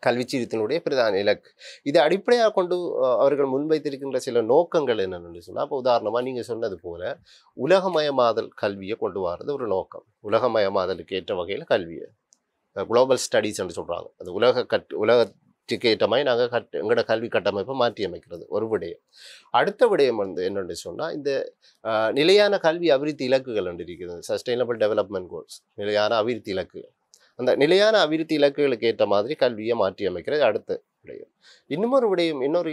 கல்வி சீர்திருத்தத்தினுடைய பிரதான இலக்கு. இதை அடிப்படையாக கொண்டு அவர்கள் முன்வைத்திருக்கின்ற சில நோக்கங்கள் என்னென்னு சொன்னால், இப்போ உதாரணமாக நீங்கள் சொன்னது போல உலகமயமாதல் கல்வியை கொண்டு வர்றது ஒரு நோக்கம். உலகமயமாதலுக்கு ஏற்ற வகையில் கல்வியை குளோபல் ஸ்டடீஸ் என்று சொல்கிறாங்க. அது உலகத்துக்கு ஏற்ற மாதிரி நாங்கள் எங்களோட கல்வி கட்டமைப்பை மாற்றி அமைக்கிறது ஒரு விடயம். அடுத்த விடயம் என்னென்னு சொன்னால், இந்த நிலையான கல்வி அபிவிருத்தி இலக்குகள் என்று இருக்குது. சஸ்டைனபிள் டெவலப்மெண்ட் கோல்ஸ், நிலையான அபிவிருத்தி இலக்குகள். அந்த நிலையான அபிவிருத்தி இலக்குகளுக்கு ஏற்ற மாதிரி கல்வியை மாற்றி அமைக்கிறது அடுத்த விடயம். இன்னொரு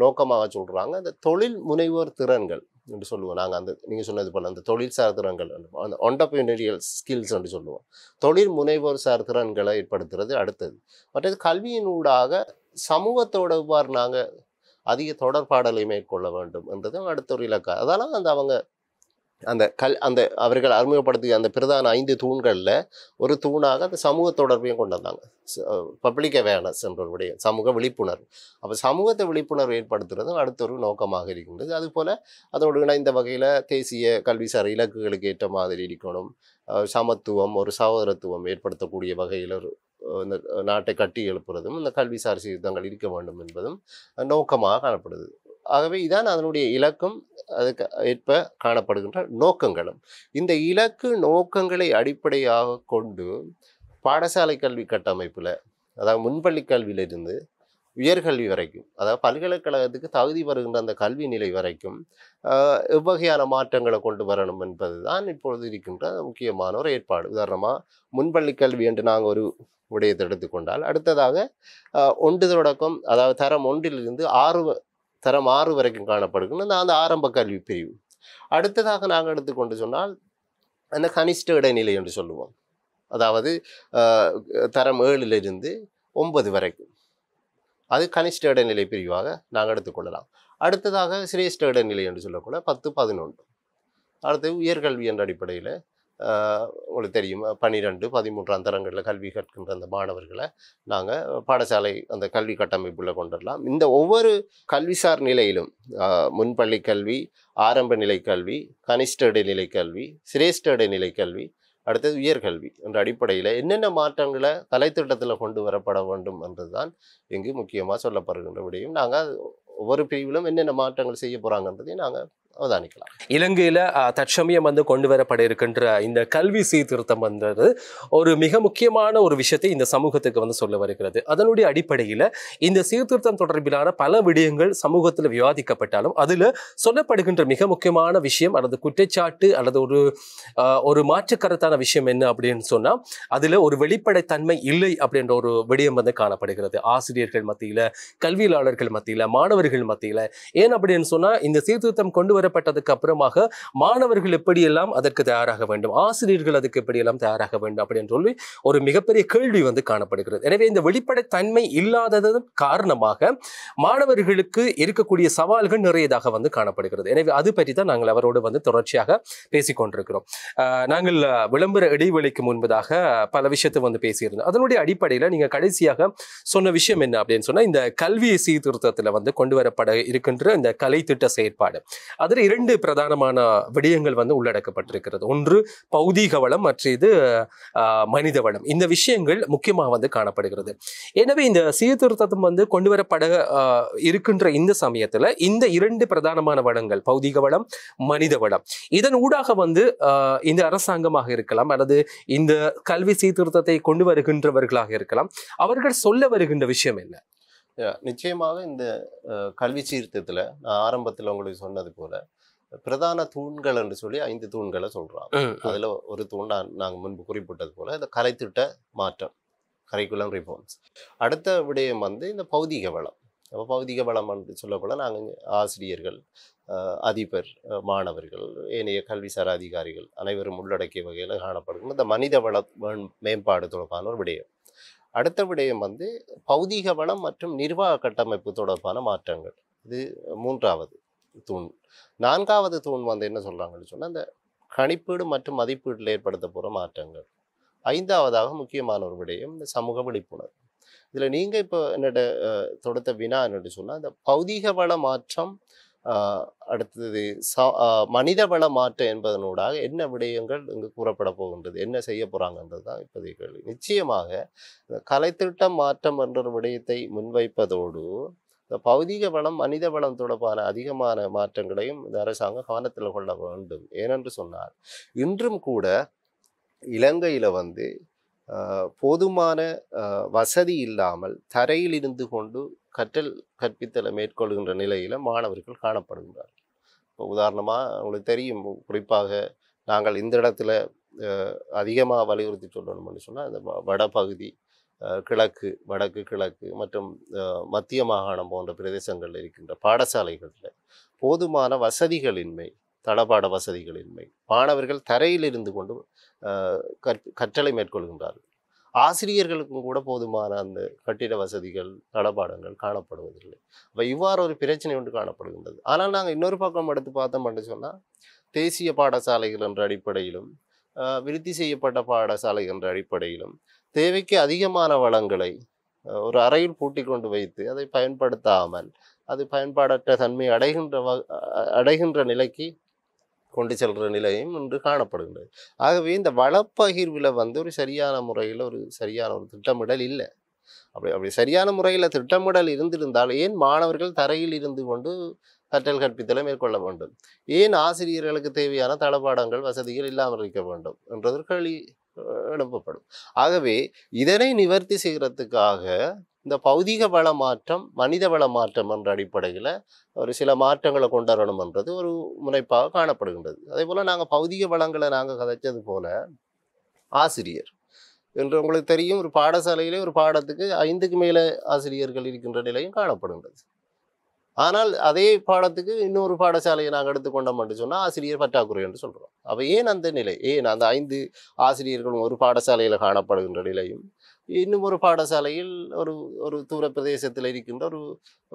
நோக்கமாக சொல்கிறாங்க, அந்த தொழில் முனைவோர் திறன்கள் என்று சொல்லுவோம். நாங்கள் அந்த நீங்கள் சொன்னது போல் அந்த தொழில்சார் திறன்கள், அந்த ஆண்டர்பிரினியரியல் ஸ்கில்ஸ் என்று சொல்லுவோம். தொழில் முனைவோர் சார் திறன்களை ஏற்படுத்துறது அடுத்தது. மற்றது கல்வியினூடாக சமூகத்தோடு எவ்வாறு நாங்கள் அதிக தொடர்பாடலை மேற்கொள்ள வேண்டும் என்றது அடுத்த ஒரு இலக்கு. அதனால் அந்த அவர்கள் அறிமுகப்படுத்திய அந்த பிரதான 5 தூண்களில் ஒரு தூணாக அந்த சமூக தொடர்பையும் கொண்டு வந்தாங்க. பப்ளிக் அவேர்னஸ் என்ற ஒரு விடயம், சமூக விழிப்புணர்வு. அப்போ சமூகத்தை விழிப்புணர்வு ஏற்படுத்துறதும் அடுத்த ஒரு நோக்கமாக இருக்கின்றது. அதுபோல் அதோடு இணைந்த வகையில் தேசிய கல்விசார் இலக்குகளுக்கு ஏற்ற மாதிரி இருக்கணும். சமத்துவம், ஒரு சகோதரத்துவம் ஏற்படுத்தக்கூடிய வகையில் ஒரு இந்த நாட்டை கட்டி எழுப்புறதும் இந்த கல்விசார் சீர்திருத்தங்கள் இருக்க வேண்டும் என்பதும் நோக்கமாக காணப்படுது. ஆகவே இதான் அதனுடைய இலக்கும், அதுக்கு ஏற்ப காணப்படுகின்ற நோக்கங்களும். இந்த இலக்கு நோக்கங்களை அடிப்படையாக கொண்டு பாடசாலை கல்வி கட்டமைப்பில், அதாவது முன்பள்ளி கல்வியிலிருந்து உயர்கல்வி வரைக்கும், அதாவது பல்கலைக்கழகத்துக்கு தகுதி வருகின்ற அந்த கல்வி நிலை வரைக்கும் எவ்வகையான மாற்றங்களை கொண்டு வரணும் என்பது தான் இப்பொழுது இருக்கின்ற முக்கியமான ஒரு ஏற்பாடு. உதாரணமாக முன்பள்ளி கல்வி என்று நாங்கள் ஒரு விடயத்தை எடுத்துக்கொண்டால், அடுத்ததாக 1 தொடக்கம், அதாவது தரம் 1லிருந்து தரம் 6 வரைக்கும் காணப்படுகின்ற அந்த ஆரம்ப கல்வி பிரிவு. அடுத்ததாக நாங்கள் எடுத்துக்கொண்டு சொன்னால் அந்த கனிஷ்ட இடைநிலை என்று சொல்லுவோம். அதாவது தரம் 7லிருந்து 9 வரைக்கும் அது கனிஷ்ட இடைநிலை பிரிவாக நாங்கள் எடுத்துக்கொள்ளலாம். அடுத்ததாக சிரேஷ்ட இடைநிலை என்று சொல்லக்கூட 10, 11. அடுத்தது உயர்கல்வி என்ற அடிப்படையில் உங்களுக்கு தெரியும் 12, 13ஆம் தரங்களில் கல்வி கற்கின்ற அந்த மாணவர்களை நாங்கள் பாடசாலை அந்த கல்வி கட்டமைப்புள்ள கொண்டுடலாம். இந்த ஒவ்வொரு கல்விசார் நிலையிலும் முன்பள்ளி கல்வி, ஆரம்ப நிலை கல்வி, கனிஷ்ட இடைநிலை கல்வி, சிரேஷ்ட இடைநிலை கல்வி, அடுத்தது உயர்கல்வி என்ற அடிப்படையில் என்னென்ன மாற்றங்களை கலைத்திட்டத்தில் கொண்டு வரப்பட வேண்டும் என்றுதான் இங்கு முக்கியமாக சொல்லப்படுகின்ற விடையும். நாங்கள் ஒவ்வொரு பிரிவிலும் என்னென்ன மாற்றங்கள் செய்ய போகிறாங்கன்றதையும் நாங்கள் அவதானிக்கலாம். இலங்கையில் தற்சமயம் கொண்டு வரப்பட இருக்கின்ற இந்த கல்வி சீர்திருத்தம் வந்தது ஒரு மிக முக்கியமான ஒரு விஷயத்தை இந்த சமூகத்துக்கு சொல்ல வருகிறது. அதனுடைய அடிப்படையில் இந்த சீர்திருத்தம் தொடர்பிலான பல விடயங்கள் சமூகத்தில் விவாதிக்கப்பட்டாலும் அதில் சொல்லப்படுகின்ற மிக முக்கியமான விஷயம் அல்லது குற்றச்சாட்டு அல்லது ஒரு மாற்றுக்கருத்தான விஷயம் என்ன அப்படின்னு சொன்னால், அதில் ஒரு வெளிப்படைத்தன்மை இல்லை அப்படின்ற ஒரு விடயம் காணப்படுகிறது. ஆசிரியர்கள் மத்தியில், கல்வியாளர்கள் மத்தியில், மாணவர்கள் மத்தியில். ஏன் அப்படின்னு சொன்னால், இந்த சீர்திருத்தம் கொண்டு வரப்பட்டதுக்கு அப்புறமாக மாணவர்கள் எப்படியெல்லாம் அதற்கு தயாராக வேண்டும், ஆசிரியர்கள் அதுக்கு எப்படியெல்லாம் தயாராக வேண்டும் அப்படின்னு சொல்லி ஒரு மிகப்பெரிய கேள்வி காணப்படுகிறது. எனவே இந்த வெளிப்படைத்தன்மை இல்லாததன் காரணமாக மாணவர்களுக்கு இருக்கக்கூடிய சவால்கள் நிறையதாக காணப்படுகிறது. எனவே அது பற்றி தான் நாங்கள் அவரோடு தொடர்ச்சியாக பேசிக்கொண்டிருக்கிறோம். நாங்கள் விளம்பர இடைவெளிக்கு முன்பதாக பல விஷயத்தை பேசியிருந்தோம். அதனுடைய அடிப்படையில் நீங்க கடைசியாக சொன்ன விஷயம் என்ன அப்படின்னு சொன்னா, இந்த கல்வி சீர்திருத்தத்தில் கொண்டு வரப்பட இருக்கின்ற இந்த கலை திட்ட செயற்பாடு, அதில் 2 பிரதானமான விடயங்கள் உள்ளடக்கப்பட்டிருக்கிறது. ஒன்று பௌதீக வளம், மற்றது மனித வளம். இந்த விஷயங்கள் முக்கியமாக காணப்படுகிறது. எனவே இந்த சீர்திருத்தம் கொண்டு வரப்பட இருக்கின்ற இந்த சமயத்தில் இந்த 2 பிரதானமான வளங்கள், பௌதீக வளம், மனித வளம், இதன் ஊடாக இந்த அரசாங்கமாக இருக்கலாம் அல்லது இந்த கல்வி சீர்திருத்தத்தை கொண்டு வருகின்றவர்களாக இருக்கலாம், அவர்கள் சொல்ல வருகின்ற விஷயம் என்ன? நிச்சயமாக இந்த கல்வி சீர்திருத்தத்தில் நான் ஆரம்பத்தில் உங்களுக்கு சொன்னது போல பிரதான தூண்கள் என்று சொல்லி 5 தூண்களை சொல்றாங்க. அதுல ஒரு தூண் நாங்கள் முன்பு குறிப்பிட்டது போல இந்த கலைத்திட்ட மாற்றம், கரிக்குலம் ரிஃபார்ம்ஸ். அடுத்த விடயம் இந்த பௌதீக வளம். அப்போ பௌதீக வளம் என்று சொல்லக்கூட நாங்கள் ஆசிரியர்கள், அதிபர், மாணவர்கள், ஏனைய கல்விசார் அதிகாரிகள் அனைவரும் உள்ளடக்கிய வகையில் காணப்படுகின்ற இந்த மனித வள மேம்பாடு தொடர்பான ஒரு விடயம். அடுத்த விடயம் பௌதீக வளம் மற்றும் நிர்வாக கட்டமைப்பு தொடர்பான மாற்றங்கள். இது 3வது தூண். 4வது தூண் என்ன சொல்றாங்கன்னு சொன்னால், இந்த கணிப்பீடு மற்றும் மதிப்பீட்டில் ஏற்படுத்த போகிற மாற்றங்கள். 5வதாக முக்கியமான ஒரு விடயம் இந்த சமூக விழிப்புணர்வு. இதில் நீங்கள் இப்போ என்னோட தொடுத்த வினா என்னென்னு சொன்னால், இந்த பௌதீக வள மாற்றம் அடுத்தது மனிதவள மாற்றம் என்பதனூடாக என்ன விடயங்கள் இங்கு கூறப்பட போகின்றது, என்ன செய்ய போறாங்கன்றது தான் இப்போதைய கேள்வி. நிச்சயமாக இந்த கலைத்திட்டம் மாற்றம் என்ற ஒரு விடயத்தை முன்வைப்பதோடு இந்த பௌதீக வளம் மனித வளம் தொடர்பான அதிகமான மாற்றங்களையும் இந்த அரசாங்கம் கவனத்தில் கொள்ள வேண்டும். ஏனென்று சொன்னால் இன்றும் கூட இலங்கையில வந்து போதுமான வசதி இல்லாமல் தரையில் இருந்து கொண்டு கற்பித்தலை மேற்கொள்கின்ற நிலையில மாணவர்கள் காணப்படுகின்றார்கள். இப்போ உதாரணமாக உங்களுக்கு தெரியும், குறிப்பாக நாங்கள் இந்த இடத்துல அதிகமாக வலியுறுத்தி சொல்லணும்னு சொன்னால் இந்த வடபகுதி, வடக்கு கிழக்கு மற்றும் மத்திய மாகாணம் போன்ற பிரதேசங்களில் இருக்கின்ற பாடசாலைகளில் போதுமான வசதிகளின்மை, தளபாட வசதிகளின்மை, மாணவர்கள் தரையில் இருந்து கொண்டு கற்றலை மேற்கொள்கின்றார்கள். ஆசிரியர்களுக்கும் கூட போதுமான அந்த கட்டிட வசதிகள், தளபாடங்கள் காணப்படுவதில்லை. அப்போ இவ்வாறு ஒரு பிரச்சனை ஒன்று காணப்படுகின்றது. ஆனால் நாங்கள் இன்னொரு பக்கம் எடுத்து பார்த்தோம்னு சொன்னால் தேசிய பாடசாலைகள் என்ற அடிப்படையிலும் விருத்தி செய்யப்பட்ட பாடசாலை என்ற அடிப்படையிலும் தேவைக்கு அதிகமான வளங்களை ஒரு அறையில் பூட்டி கொண்டு வைத்து அதை பயன்படுத்தாமல் அது பயன்பாடற்ற தன்மை அடைகின்ற நிலைக்கு கொண்டு செல்கிற நிலையும் இன்று காணப்படுகின்றது. ஆகவே இந்த வளப்பகிர்வில் வந்து ஒரு சரியான முறையில் ஒரு திட்டமிடல் இல்லை. அப்படி சரியான முறையில் திட்டமிடல் இருந்திருந்தால் ஏன் மாணவர்கள் தரையில் இருந்து கொண்டு கற்றல் கற்பித்தலை மேற்கொள்ள வேண்டும்? ஏன் ஆசிரியர்களுக்கு தேவையான தளபாடங்கள் வசதிகள் இல்லாமல் இருக்க வேண்டும் என்றது கேள்வி எழுப்பப்படும். ஆகவே இதனை நிவர்த்தி செய்கிறதுக்காக இந்த பௌதீக வள மாற்றம் மனித வள மாற்றம் என்ற அடிப்படையில் ஒரு சில மாற்றங்களை கொண்டு வரணும் என்றது ஒரு முனைப்பாக காணப்படுகின்றது. அதே போல் நாங்கள் பௌதீக வளங்களை நாங்கள் கதைச்சது போல ஆசிரியர் என்று உங்களுக்கு தெரியும், ஒரு பாடசாலையிலே ஒரு பாடத்துக்கு 5க்கு மேலே ஆசிரியர்கள் இருக்கின்ற நிலையும் காணப்படுகின்றது. ஆனால் அதே பாடத்துக்கு இன்னொரு பாடசாலையை நாங்கள் எடுத்துக்கொண்டோம் என்று சொன்னால் ஆசிரியர் பற்றாக்குறை என்று சொல்கிறோம். அப்போ ஏன் அந்த நிலை, ஏன் அந்த 5 ஆசிரியர்களும் ஒரு பாடசாலையில் காணப்படுகின்ற நிலையும் இன்னும் ஒரு பாடசாலையில் ஒரு தூர பிரதேசத்தில் இருக்கின்ற ஒரு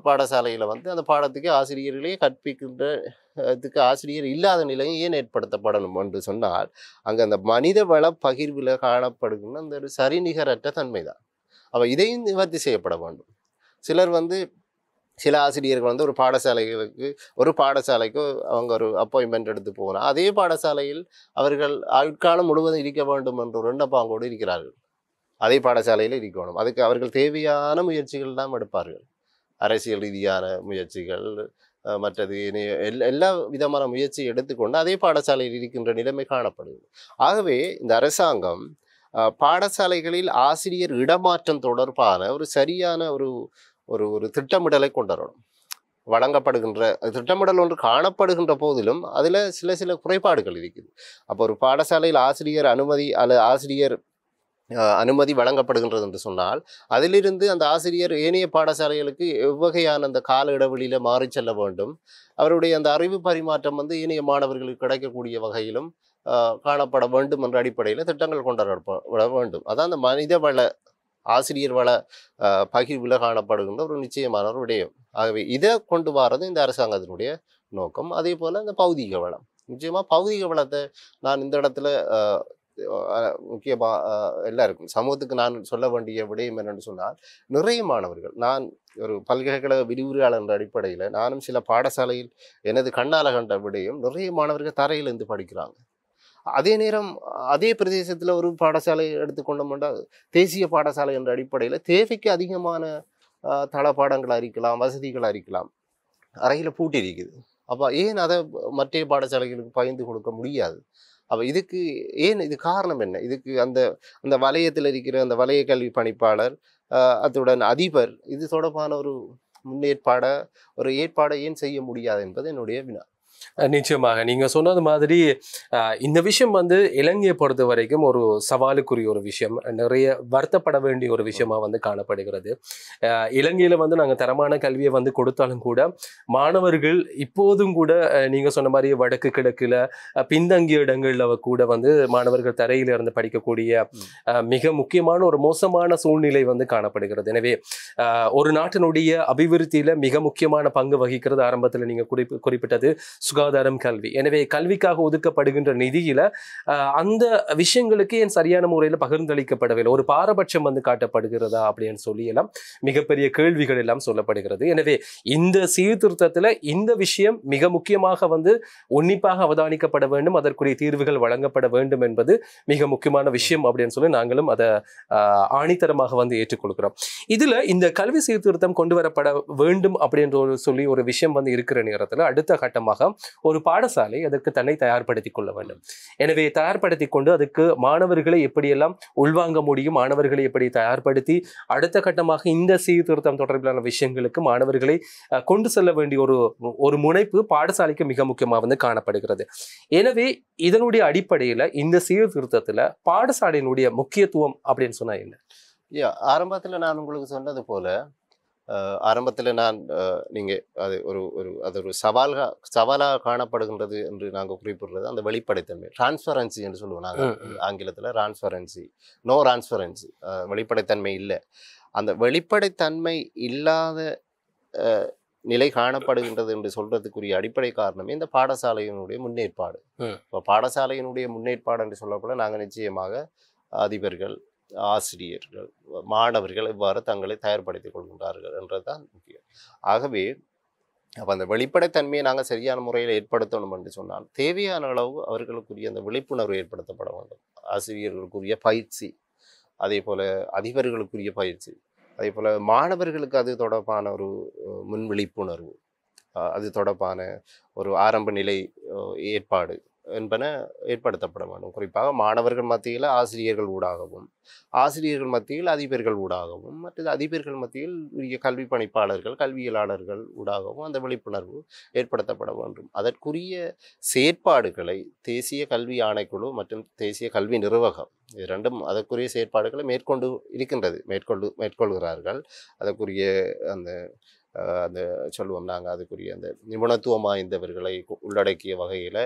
பாடசாலையில் வந்து அந்த பாடத்துக்கு ஆசிரியர்களே கற்பிக்கின்றதுக்கு ஆசிரியர் இல்லாத நிலையும் ஏன் ஏற்படுத்தப்படணும் என்று சொன்னால் அங்கே அந்த மனித வள பகிர்வில் காணப்படுகின்ற அந்த ஒரு சரிநிகரற்ற தன்மை தான். அப்போ இதையும் நிவர்த்தி செய்யப்பட வேண்டும். சில ஆசிரியர்கள் வந்து ஒரு பாடசாலைக்கு அவங்க ஒரு அப்பாயின்மெண்ட் எடுத்து போனால் அதே பாடசாலையில் அவர்கள் ஆயுட்காலம் முழுவதும் இருக்க வேண்டும் என்ற ஒரு எண்ணப்பாங்கோடு இருக்கிறார்கள். அதே பாடசாலையில் இருக்கணும். அதுக்கு அவர்கள் தேவையான முயற்சிகள் தான் எடுப்பார்கள். அரசியல் ரீதியான முயற்சிகள், மற்றது எல்லா விதமான முயற்சியை எடுத்துக்கொண்டு அதே பாடசாலையில் இருக்கின்ற நிலைமை காணப்படுது. ஆகவே இந்த அரசாங்கம் பாடசாலைகளில் ஆசிரியர் இடமாற்றம் தொடர்பான ஒரு சரியான ஒரு திட்டமிடலை கொண்டு வரணும். வழங்கப்படுகின்ற திட்டமிடல் ஒன்று காணப்படுகின்ற போதிலும் அதில் சில குறைபாடுகள் இருக்குது. அப்போ ஒரு பாடசாலையில் ஆசிரியர் அனுமதி வழங்கப்படுகின்றது என்று சொன்னால் அதிலிருந்து அந்த ஆசிரியர் ஏனைய பாடசாலைகளுக்கு எவ்வகையான அந்த கால இடைவெளியில் மாறி செல்ல வேண்டும், அவருடைய அந்த அறிவு பரிமாற்றம் வந்து ஏனைய மாணவர்களுக்கு கிடைக்கக்கூடிய வகையிலும் காணப்பட வேண்டும் என்ற அடிப்படையில் திட்டங்கள் கொண்டாட வேண்டும். அதான் அந்த மனித வள ஆசிரியர் வள பகிர்வில் காணப்படுகின்ற ஒரு நிச்சயமான ஒரு விடயம். ஆகவே இதை கொண்டு வரது இந்த அரசாங்கத்தினுடைய நோக்கம். அதே போல் இந்த பௌதீக வளம், நிச்சயமாக பௌதீக வளத்தை நான் இந்த இடத்துல முக்கியமாக எல்லாருக்கும் சமூகத்துக்கு நான் சொல்ல வேண்டிய விடயம் என்னென்னு சொன்னால், நிறைய மாணவர்கள், நான் ஒரு பல்கலைக்கழக விரிவுரையாளர் என்ற அடிப்படையில் நானும் சில பாடசாலையில் எனது கண்ணால் கண்ட விடயம், நிறைய மாணவர்கள் தரையிலிருந்து படிக்கிறாங்க. அதே நேரம் அதே பிரதேசத்தில் ஒரு பாடசாலை எடுத்துக்கொண்டோம்னா தேசிய பாடசாலை என்ற அடிப்படையில் தேவைக்கு அதிகமான தளபாடங்களாக இருக்கலாம், வசதிகளாக இருக்கலாம், அறையில் பூட்டி இருக்குது. அப்போ ஏன் அதை மற்ற பாடசாலைகளுக்கு பகிர்ந்து கொடுக்க முடியாது? அப்போ இது காரணம் என்ன? இதுக்கு அந்த வலயத்தில் இருக்கிற அந்த வலய கல்வி பணிப்பாளர் அத்துடன் அதிபர் இது தொடர்பான ஒரு ஏற்பாடை ஏன் செய்ய முடியாது என்பது என்னுடைய வினா. நிச்சயமாக நீங்க சொன்னது மாதிரி இந்த விஷயம் வந்து இலங்கையை பொறுத்த வரைக்கும் ஒரு சவாலுக்குரிய ஒரு விஷயம், நிறைய வருத்தப்பட வேண்டிய ஒரு விஷயமா வந்து காணப்படுகிறது. இலங்கையில வந்து நாங்கள் தரமான கல்வியை வந்து கொடுத்தாலும் கூட மாணவர்கள் இப்போதும் கூட நீங்க சொன்ன மாதிரி வடக்கு கிழக்குல பின்தங்கிய இடங்கள்ல கூட வந்து மாணவர்கள் தரையில இருந்து படிக்கக்கூடிய மிக முக்கியமான ஒரு மோசமான சூழ்நிலை வந்து காணப்படுகிறது. எனவே ஒரு நாட்டினுடைய அபிவிருத்தியில மிக முக்கியமான பங்கு வகிக்கிறது ஆரம்பத்தில் நீங்க குறிப்பிட்டது சுகாதாரம், கல்வி. எனவே கல்விக்காக ஒதுக்கப்படுகின்ற நிதியில அந்த விஷயங்களுக்கு ஏன் சரியான முறையில் பகிர்ந்தளிக்கப்படவில்லை, ஒரு பாரபட்சம் வந்து காட்டப்படுகிறதா அப்படின்னு சொல்லி எல்லாம் மிகப்பெரிய கேள்விகள் எல்லாம் சொல்லப்படுகிறது. எனவே இந்த சீர்திருத்தத்துல இந்த விஷயம் மிக முக்கியமாக வந்து உன்னிப்பாக அவதானிக்கப்பட வேண்டும், அதற்குரிய தீர்வுகள் வழங்கப்பட வேண்டும் என்பது மிக முக்கியமான விஷயம் அப்படின்னு சொல்லி நாங்களும் அதை ஆணித்தரமாக வந்து ஏற்றுக்கொள்கிறோம். இதுல இந்த கல்வி சீர்திருத்தம் கொண்டு வரப்பட வேண்டும் அப்படின்ற சொல்லி ஒரு விஷயம் வந்து இருக்கிற நேரத்துல அடுத்த கட்டமாக ஒரு பாடசாலை அதற்கு தன்னை தயார்படுத்திக் கொள்ள வேண்டும். எனவே தயார்படுத்திக் கொண்டு அதுக்கு மாணவர்களை எப்படியெல்லாம் உள்வாங்க முடியும், மாணவர்களை எப்படி தயார்படுத்தி அடுத்த கட்டமாக இந்த சீர்திருத்தம் தொடர்பிலான விஷயங்களுக்கு மாணவர்களை கொண்டு செல்ல வேண்டிய ஒரு முனைப்பு பாடசாலைக்கு மிக முக்கியமாக வந்து காணப்படுகிறது. எனவே இதனுடைய அடிப்படையில இந்த சீர்திருத்தத்துல பாடசாலையினுடைய முக்கியத்துவம் அப்படின்னு சொன்னா என்ன? ஆரம்பத்துல நான் உங்களுக்கு சொன்னது போல ஆரம்பத்தில் நீங்கள் அது ஒரு சவாலாக காணப்படுகின்றது என்று நாங்கள் குறிப்பிடுறது அந்த வெளிப்படைத்தன்மை, டிரான்ஸ்பரன்சி என்று சொல்லுவோம் நாங்கள் ஆங்கிலத்தில். டிரான்ஸ்பரன்சி, நோ டிரான்ஸ்பரன்சி, வெளிப்படைத்தன்மை இல்லை. அந்த வெளிப்படைத்தன்மை இல்லாத நிலை காணப்படுகின்றது என்று சொல்றதுக்குரிய அடிப்படை காரணமே இந்த பாடசாலையினுடைய முன்னேற்பாடு. இப்போ பாடசாலையினுடைய முன்னேற்பாடு என்று சொல்லப்பட நாங்கள் நிச்சயமாக அதிபர்கள், ஆசிரியர்கள், மாணவர்கள் இவ்வாறு தங்களை தயார்படுத்திக் கொள்கின்றார்கள் என்றதுதான் முக்கியம். ஆகவே அப்போ அந்த வெளிப்படைத்தன்மையை நாங்கள் சரியான முறையில் ஏற்படுத்தணும் என்று சொன்னால் தேவையான அளவு அவர்களுக்குரிய அந்த விழிப்புணர்வு ஏற்படுத்தப்பட வேண்டும். ஆசிரியர்களுக்குரிய பயிற்சி, அதே போல அதிபர்களுக்குரிய பயிற்சி, அதே போல மாணவர்களுக்கு அது தொடர்பான ஒரு முன் விழிப்புணர்வு, அது தொடர்பான ஒரு ஆரம்ப நிலை ஏற்பாடு என்பன ஏற்படுத்தப்பட வேண்டும். குறிப்பாக மாணவர்கள் மத்தியில் ஆசிரியர்கள் ஊடாகவும், ஆசிரியர்கள் மத்தியில் அதிபர்கள் ஊடாகவும், மற்றது அதிபர்கள் மத்தியில் உரிய கல்வி பணிப்பாளர்கள், கல்வியலாளர்கள் ஊடாகவும் அந்த விழிப்புணர்வு ஏற்படுத்தப்பட வேண்டும். அதற்குரிய செயற்பாடுகளை தேசிய கல்வி ஆணைக்குழு மற்றும் தேசிய கல்வி நிர்வாகம் இரண்டும் அதற்குரிய செயற்பாடுகளை மேற்கொள்கிறார்கள். அதற்குரிய அந்த சொல்லுவோம் நாங்கள் அதுக்குரிய அந்த நிபுணத்துவம் வாய்ந்தவர்களை உள்ளடக்கிய வகையில்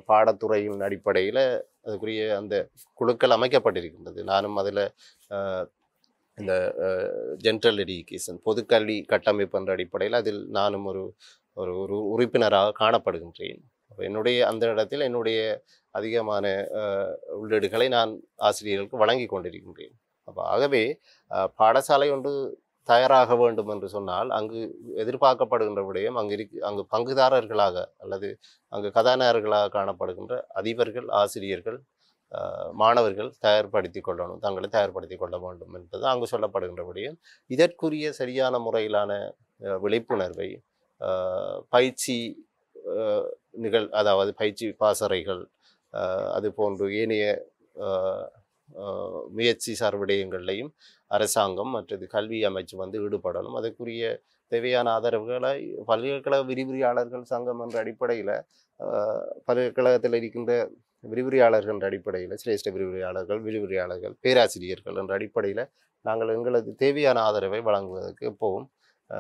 பாடத்துறையின் அடிப்படையில் அதுக்குரிய அந்த குழுக்கள் அமைக்கப்பட்டிருக்கின்றது. நானும் அதில் இந்த ஜென்ரல் எஜுகேஷன் பொதுக்கல்வி கட்டமைப்பு என்ற அடிப்படையில் அதில் நானும் ஒரு ஒரு உறுப்பினராக காணப்படுகின்றேன். அப்போ அந்த இடத்தில் என்னுடைய அதிகமான உள்ளீடுகளை நான் ஆசிரியர்களுக்கு வழங்கி கொண்டிருக்கின்றேன். அப்போ ஆகவே பாடசாலை ஒன்று தயாராக வேண்டும் என்று சொன்னால் அங்கு எதிர்பார்க்கப்படுகின்ற விடயம் அங்கு பங்குதாரர்களாக அல்லது அங்கு கதாநாயகர்களாக காணப்படுகின்ற அதிபர்கள், ஆசிரியர்கள், மாணவர்கள் தங்களை தயார்படுத்தி கொள்ள வேண்டும் என்பது அங்கு சொல்லப்படுகின்ற விடயம். இதற்குரிய சரியான முறையிலான விழிப்புணர்வை பயிற்சி அதாவது பயிற்சி பாசறைகள், அது போன்று ஏனைய முயற்சி சார் விடயங்களையும் அரசாங்கம் மற்றது கல்வி அமைச்சு ஈடுபடணும். அதற்குரிய தேவையான ஆதரவுகளை பல்கலைக்கழக விரிவுரையாளர்கள் சங்கம் என்ற அடிப்படையில் பல்கலைக்கழகத்தில் இருக்கின்ற விரிவுரையாளர்கள் என்ற அடிப்படையில் சிரேஷ்ட விரிவுரையாளர்கள், பேராசிரியர்கள் என்ற அடிப்படையில் நாங்கள் எங்களது தேவையான ஆதரவை வழங்குவதற்கு எப்பவும்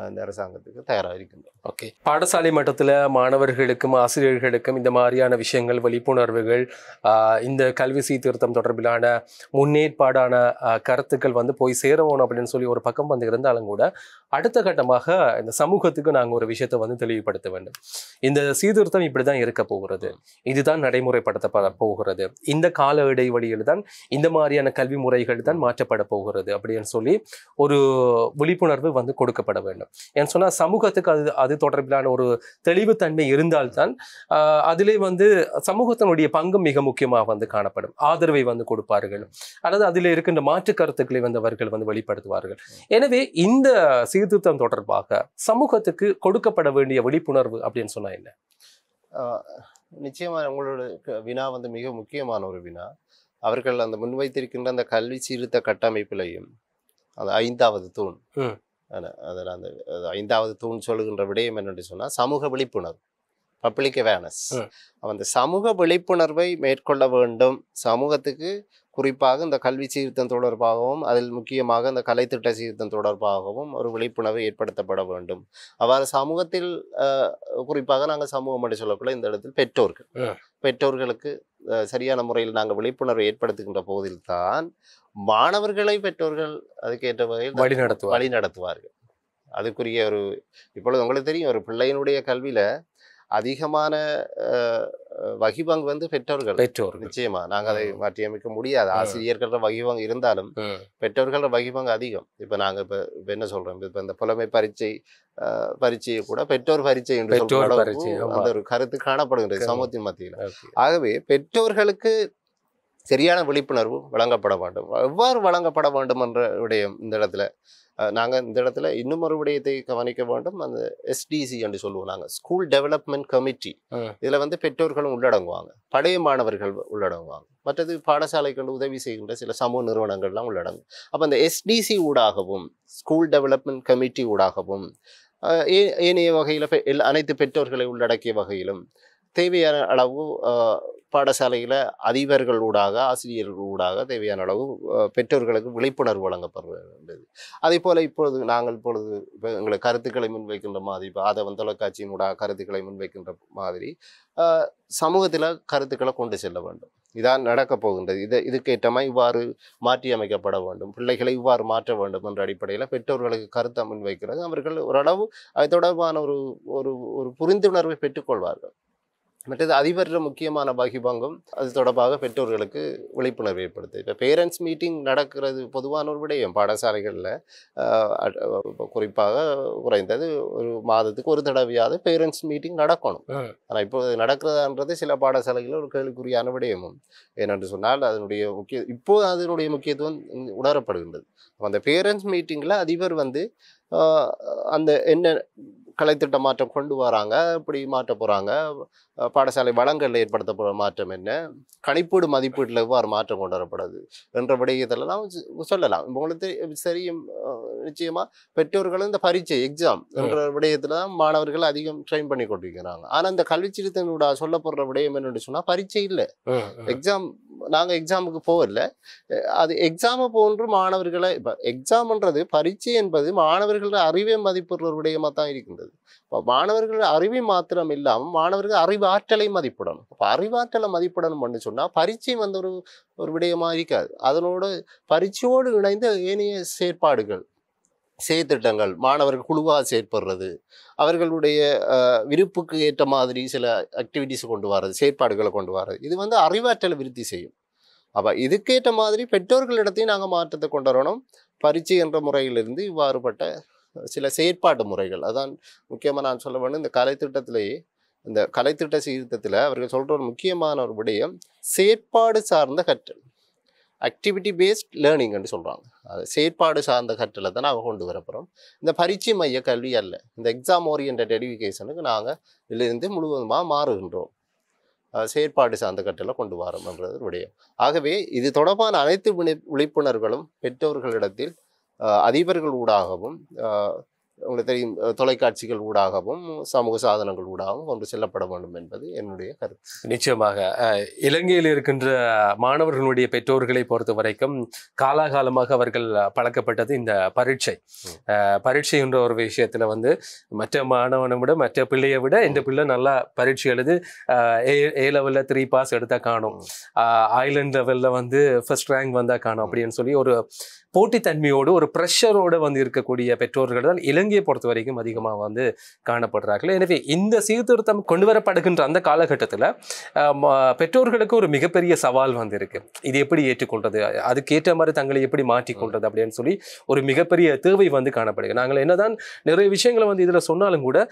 இந்த அரசாங்கத்துக்கு தயாராக இருக்கின்றோம். ஓகே, பாடசாலை மட்டத்தில் மாணவர்களுக்கும் ஆசிரியர்களுக்கும் இந்த மாதிரியான விஷயங்கள், விழிப்புணர்வுகள், இந்த கல்வி சீர்திருத்தம் தொடர்பிலான முன்னேற்பாடான கருத்துக்கள் போய் சேரணும் அப்படின்னு சொல்லி ஒரு பக்கம் இருந்தாலும் கூட அடுத்த கட்டமாக இந்த சமூகத்துக்கு நாங்கள் ஒரு விஷயத்தை தெளிவுபடுத்த வேண்டும். இந்த சீர்திருத்தம் இப்படி தான் இருக்க போகிறது, இதுதான் நடைமுறைப்படுத்தப்பட போகிறது, இந்த கால இடைவெளியில் தான் இந்த மாதிரியான கல்வி முறைகள் தான் மாற்றப்பட போகிறது அப்படின்னு சொல்லி ஒரு விழிப்புணர்வு கொடுக்கப்பட வேண்டும். ஏன்னு சொன்னா சமூகத்துக்கு அது தொடர்பிலான ஒரு தெளிவுத்தன்மை இருந்தால்தான் அதிலே சமூகத்தினுடைய பங்கு மிக முக்கியமாக காணப்படும். ஆதரவை கொடுப்பார்கள் அல்லது அதில் இருக்கின்ற மாற்று கருத்துக்களை அவர்கள் வெளிப்படுத்துவார்கள். எனவே இந்த சீர்திருத்தம் தொடர்பாக சமூகத்துக்கு கொடுக்கப்பட வேண்டிய விழிப்புணர்வு அப்படின்னு சொன்னா என்ன? நிச்சயமா உங்களோட வினா மிக முக்கியமான ஒரு வினா. அவர்கள் அந்த முன்வைத்திருக்கின்ற அந்த கல்வி சீர்திருத்த கட்டமைப்பிலையும் அந்த 5வது தூண், அதில் அந்த 5வது தூண் சொல்லுகின்ற விடயம் என்னென்று சொன்னால் சமூக விழிப்புணர்வு, பப்ளிக் அவேர்னஸ். அந்த சமூக விழிப்புணர்வை மேற்கொள்ள வேண்டும். சமூகத்துக்கு குறிப்பாக இந்த கல்வி சீர்திருத்தம் தொடர்பாகவும் அதில் முக்கியமாக இந்த கலைத்திட்ட சீர்திருத்தம் தொடர்பாகவும் ஒரு விழிப்புணர்வு ஏற்படுத்தப்பட வேண்டும். அவ்வாறு சமூகத்தில் குறிப்பாக நாங்கள் சமூகம் என்று சொல்லக்குள்ள இந்த இடத்தில் பெற்றோர்களுக்கு சரியான முறையில் நாங்கள் விழிப்புணர்வை ஏற்படுத்துகின்ற போதில்தான் மாணவர்களை பெற்றோர்கள் அதுக்கேற்ற வகையில் வழி நடத்துவார்கள். அதுக்குரிய இப்பொழுது உங்களுக்கு தெரியும், ஒரு பிள்ளையினுடைய கல்வியில அதிகமான வகிபங்கு வந்து பெற்றோர்கள். நிச்சயமா நாங்கள் அதை மாற்றியமைக்க முடியாது. ஆசிரியர்கள வகிபங்கு இருந்தாலும் பெற்றோர்கள வகிபங்கு அதிகம். இப்போ நாங்கள் இப்போ என்ன சொல்றோம், இப்போ இந்த புலமை பரீட்சையை கூட பெற்றோர் பரீட்சை என்று சொல்ற அந்த ஒரு கருத்து காணப்படுகின்றது சமூகத்தின் மத்தியில். ஆகவே பெற்றோர்களுக்கு சரியான விழிப்புணர்வு வழங்கப்பட வேண்டும். எவ்வாறு வழங்கப்பட வேண்டும் என்ற விடயம் இந்த இடத்துல நாங்கள் இந்த இடத்துல இன்னும் ஒரு விடயத்தை கவனிக்க வேண்டும். அந்த எஸ்டிசி என்று சொல்லுவோம் நாங்கள், ஸ்கூல் டெவலப்மெண்ட் கமிட்டி. இதில் வந்து பெற்றோர்களும் உள்ளடங்குவாங்க, பழைய மாணவர்கள் உள்ளடங்குவாங்க, மற்றது பாடசாலைக்கு உதவி செய்கின்ற சில சமூக நிறுவனங்கள்லாம் உள்ளடங்கும். அப்போ அந்த எஸ்டிசி ஊடாகவும் ஸ்கூல் டெவலப்மெண்ட் கமிட்டி ஊடாகவும் ஏனைய வகையில் அனைத்து பெற்றோர்களை உள்ளடக்கிய வகையிலும் தேவையான அளவு பாடசாலையில் அதிபர்கள் ஊடாக ஆசிரியர்கள் ஊடாக தேவையான அளவு பெற்றோர்களுக்கு விழிப்புணர்வு வழங்கப்படுகிறது. அதே போல் இப்பொழுது நாங்கள் இப்போ எங்களை கருத்துக்களை முன்வைக்கின்ற மாதிரி, இப்போ ஆதவன் தொலைக்காட்சியின் ஊடாக கருத்துக்களை முன்வைக்கின்ற மாதிரி சமூகத்தில் கருத்துக்களை கொண்டு செல்ல வேண்டும். இதான் நடக்கப் போகின்றது. இதுக்கேற்றமாக இவ்வாறு மாற்றி அமைக்கப்பட வேண்டும், பிள்ளைகளை இவ்வாறு மாற்ற வேண்டும் என்ற அடிப்படையில் பெற்றோர்களுக்கு கருத்தை முன்வைக்கிறது. அவர்கள் ஓரளவு அது தொடர்பான ஒரு புரிந்துணர்வை பெற்றுக்கொள்வார்கள். மற்றது அதிபர முக்கியமான வகிபங்கும் அது தொடர்பாக பெற்றோர்களுக்கு விழிப்புணர்வு ஏற்படுத்து. இப்போ பேரண்ட்ஸ் மீட்டிங் நடக்கிறது பொதுவான ஒரு விடயம் பாடசாலைகளில். குறிப்பாக குறைந்தது ஒரு மாதத்துக்கு ஒரு தடவையாவது பேரண்ட்ஸ் மீட்டிங் நடக்கணும். ஆனால் இப்போ நடக்கிறதுன்றது சில பாடசாலைகளில் ஒரு கேள்விக்குறியான விடயமும். ஏனென்று சொன்னால் அதனுடைய முக்கியத்துவம் உணரப்படுகின்றது. அந்த பேரண்ட்ஸ் மீட்டிங்கில் அதிபர் வந்து அந்த என்ன கலைத்திட்ட மாற்றம் கொண்டு வராங்க, இப்படி மாற்ற போகிறாங்க, பாடசாலை வளங்களில் ஏற்படுத்த போகிற மாற்றம் என்ன, கணிப்பீடு மதிப்பீட்டில் எவ்வாறு மாற்றம் கொண்டு வரப்படுது என்ற விடயத்திலலாம் சொல்லலாம். உங்களுக்கு சரியும் நிச்சயமாக பெற்றோர்களும் இந்த பரீட்சை எக்ஸாம் என்ற விடயத்தில் தான் மாணவர்கள் அதிகம் ட்ரெயின் பண்ணி கொண்டிருக்கிறாங்க. ஆனால் இந்த கல்வி சிறுத்தைகளோட சொல்லப்படுற விடயம் என்னென்னு சொன்னால் பரீட்சை இல்லை, எக்ஸாம். நாங்கள் எக்ஸாமுக்கு போகல, அது எக்ஸாமை போன்று மாணவர்களை இப்போ எக்ஸாம்ன்றது பரீட்சை என்பது மாணவர்களோட அறிவை மதிப்பிடுற ஒரு விடயமாக தான் இருக்கின்றது. இப்போ மாணவர்கள் அறிவை மாத்திரம் இல்லாமல் மாணவர்கள் அறிவாற்றலை மதிப்பிடணும். இப்போ அறிவாற்றலை மதிப்பிடணும்னு சொன்னால் பரீட்சை வந்து ஒரு விடயமாக இருக்காது. அதனோடு பரீட்சையோடு இணைந்த ஏனைய செயற்பாடுகள், செயற்திட்டங்கள், மாணவர்கள் குழுவாக செயற்படுறது, அவர்களுடைய விருப்புக்கு ஏற்ற மாதிரி சில ஆக்டிவிட்டிஸ் கொண்டு வர்றது, செயற்பாடுகளை கொண்டு வர்றது, இது வந்து அறிவாற்றலை விருத்தி செய்யும். அப்போ இதுக்கேற்ற மாதிரி பெற்றோர்களிடத்தையும் நாங்கள் மாற்றத்தை கொண்டு வரணும். பரீட்சை என்ற முறையிலிருந்து இவ்வாறுபட்ட சில செயற்பாட்டு முறைகள், அதான் முக்கியமாக நான் சொல்ல வேண்டும். இந்த கலைத்திட்டத்திலேயே இந்த கலைத்திட்ட சீர்திருத்தத்தில் அவர்கள் சொல்கிற ஒரு முக்கியமான ஒரு விடயம் செயற்பாடு சார்ந்த கற்றல், ஆக்டிவிட்டி பேஸ்ட் லேர்னிங் என்று சொல்கிறாங்க. அது செயற்பாடு சார்ந்த கற்றலை தான் நாங்கள் கொண்டு வரப்போகிறோம். இந்த பரீட்சை மைய கல்வி அல்ல, இந்த எக்ஸாம் ஓரியன்ட் எஜுகேஷனுக்கு நாங்கள் இதிலிருந்து முழுவதுமாக மாறுகின்றோம். செயற்பாடு சார்ந்த கற்றலை கொண்டு வரோம்ன்றது விடயம். ஆகவே இது தொடர்பான அனைத்து விழிப்புணர்வுகளும் பெற்றோர்களிடத்தில் அதிபர்கள் ஊடாகவும், உங்களுக்கு தெரியும், தொலைக்காட்சிகள் ஊடாகவும் சமூக சாதனங்கள் ஊடாகவும் கொண்டு செல்லப்பட வேண்டும் என்பது என்னுடைய கருத்து. நிச்சயமாக இலங்கையில் இருக்கின்ற மாணவர்களுடைய பெற்றோர்களை பொறுத்த வரைக்கும் காலாகாலமாக அவர்கள் பழக்கப்பட்டது இந்த பரீட்சை என்ற ஒரு விஷயத்துல வந்து மற்ற மாணவனை விட மற்ற பிள்ளையை விட இந்த பிள்ளை நல்லா பரீட்சை எழுது ஏ லெவலில் 3 பாஸ் எடுத்தா காணும், ஐலண்ட் லெவலில் வந்து ஃபர்ஸ்ட் ரேங்க் வந்தா காணும் அப்படின்னு சொல்லி ஒரு போட்டித்தன்மையோடு ஒரு ப்ரெஷரோடு வந்து இருக்கக்கூடிய பெற்றோர்கள் தான் இலங்கையை பொறுத்த வரைக்கும் அதிகமாக வந்து காணப்படுறார்கள். எனவே இந்த சீர்திருத்தம் கொண்டு வரப்படுகின்ற அந்த காலகட்டத்தில் பெற்றோர்களுக்கு ஒரு மிகப்பெரிய சவால் வந்து இருக்கு. இது எப்படி ஏற்றுக்கொள்றது, அதுக்கேற்ற மாதிரி தங்களை எப்படி மாற்றிக்கொள்றது அப்படின்னு சொல்லி ஒரு மிகப்பெரிய தேவை வந்து காணப்படுது. நாங்கள் என்னதான் நிறைய விஷயங்களை வந்து இதில் சொன்னாலும் கூட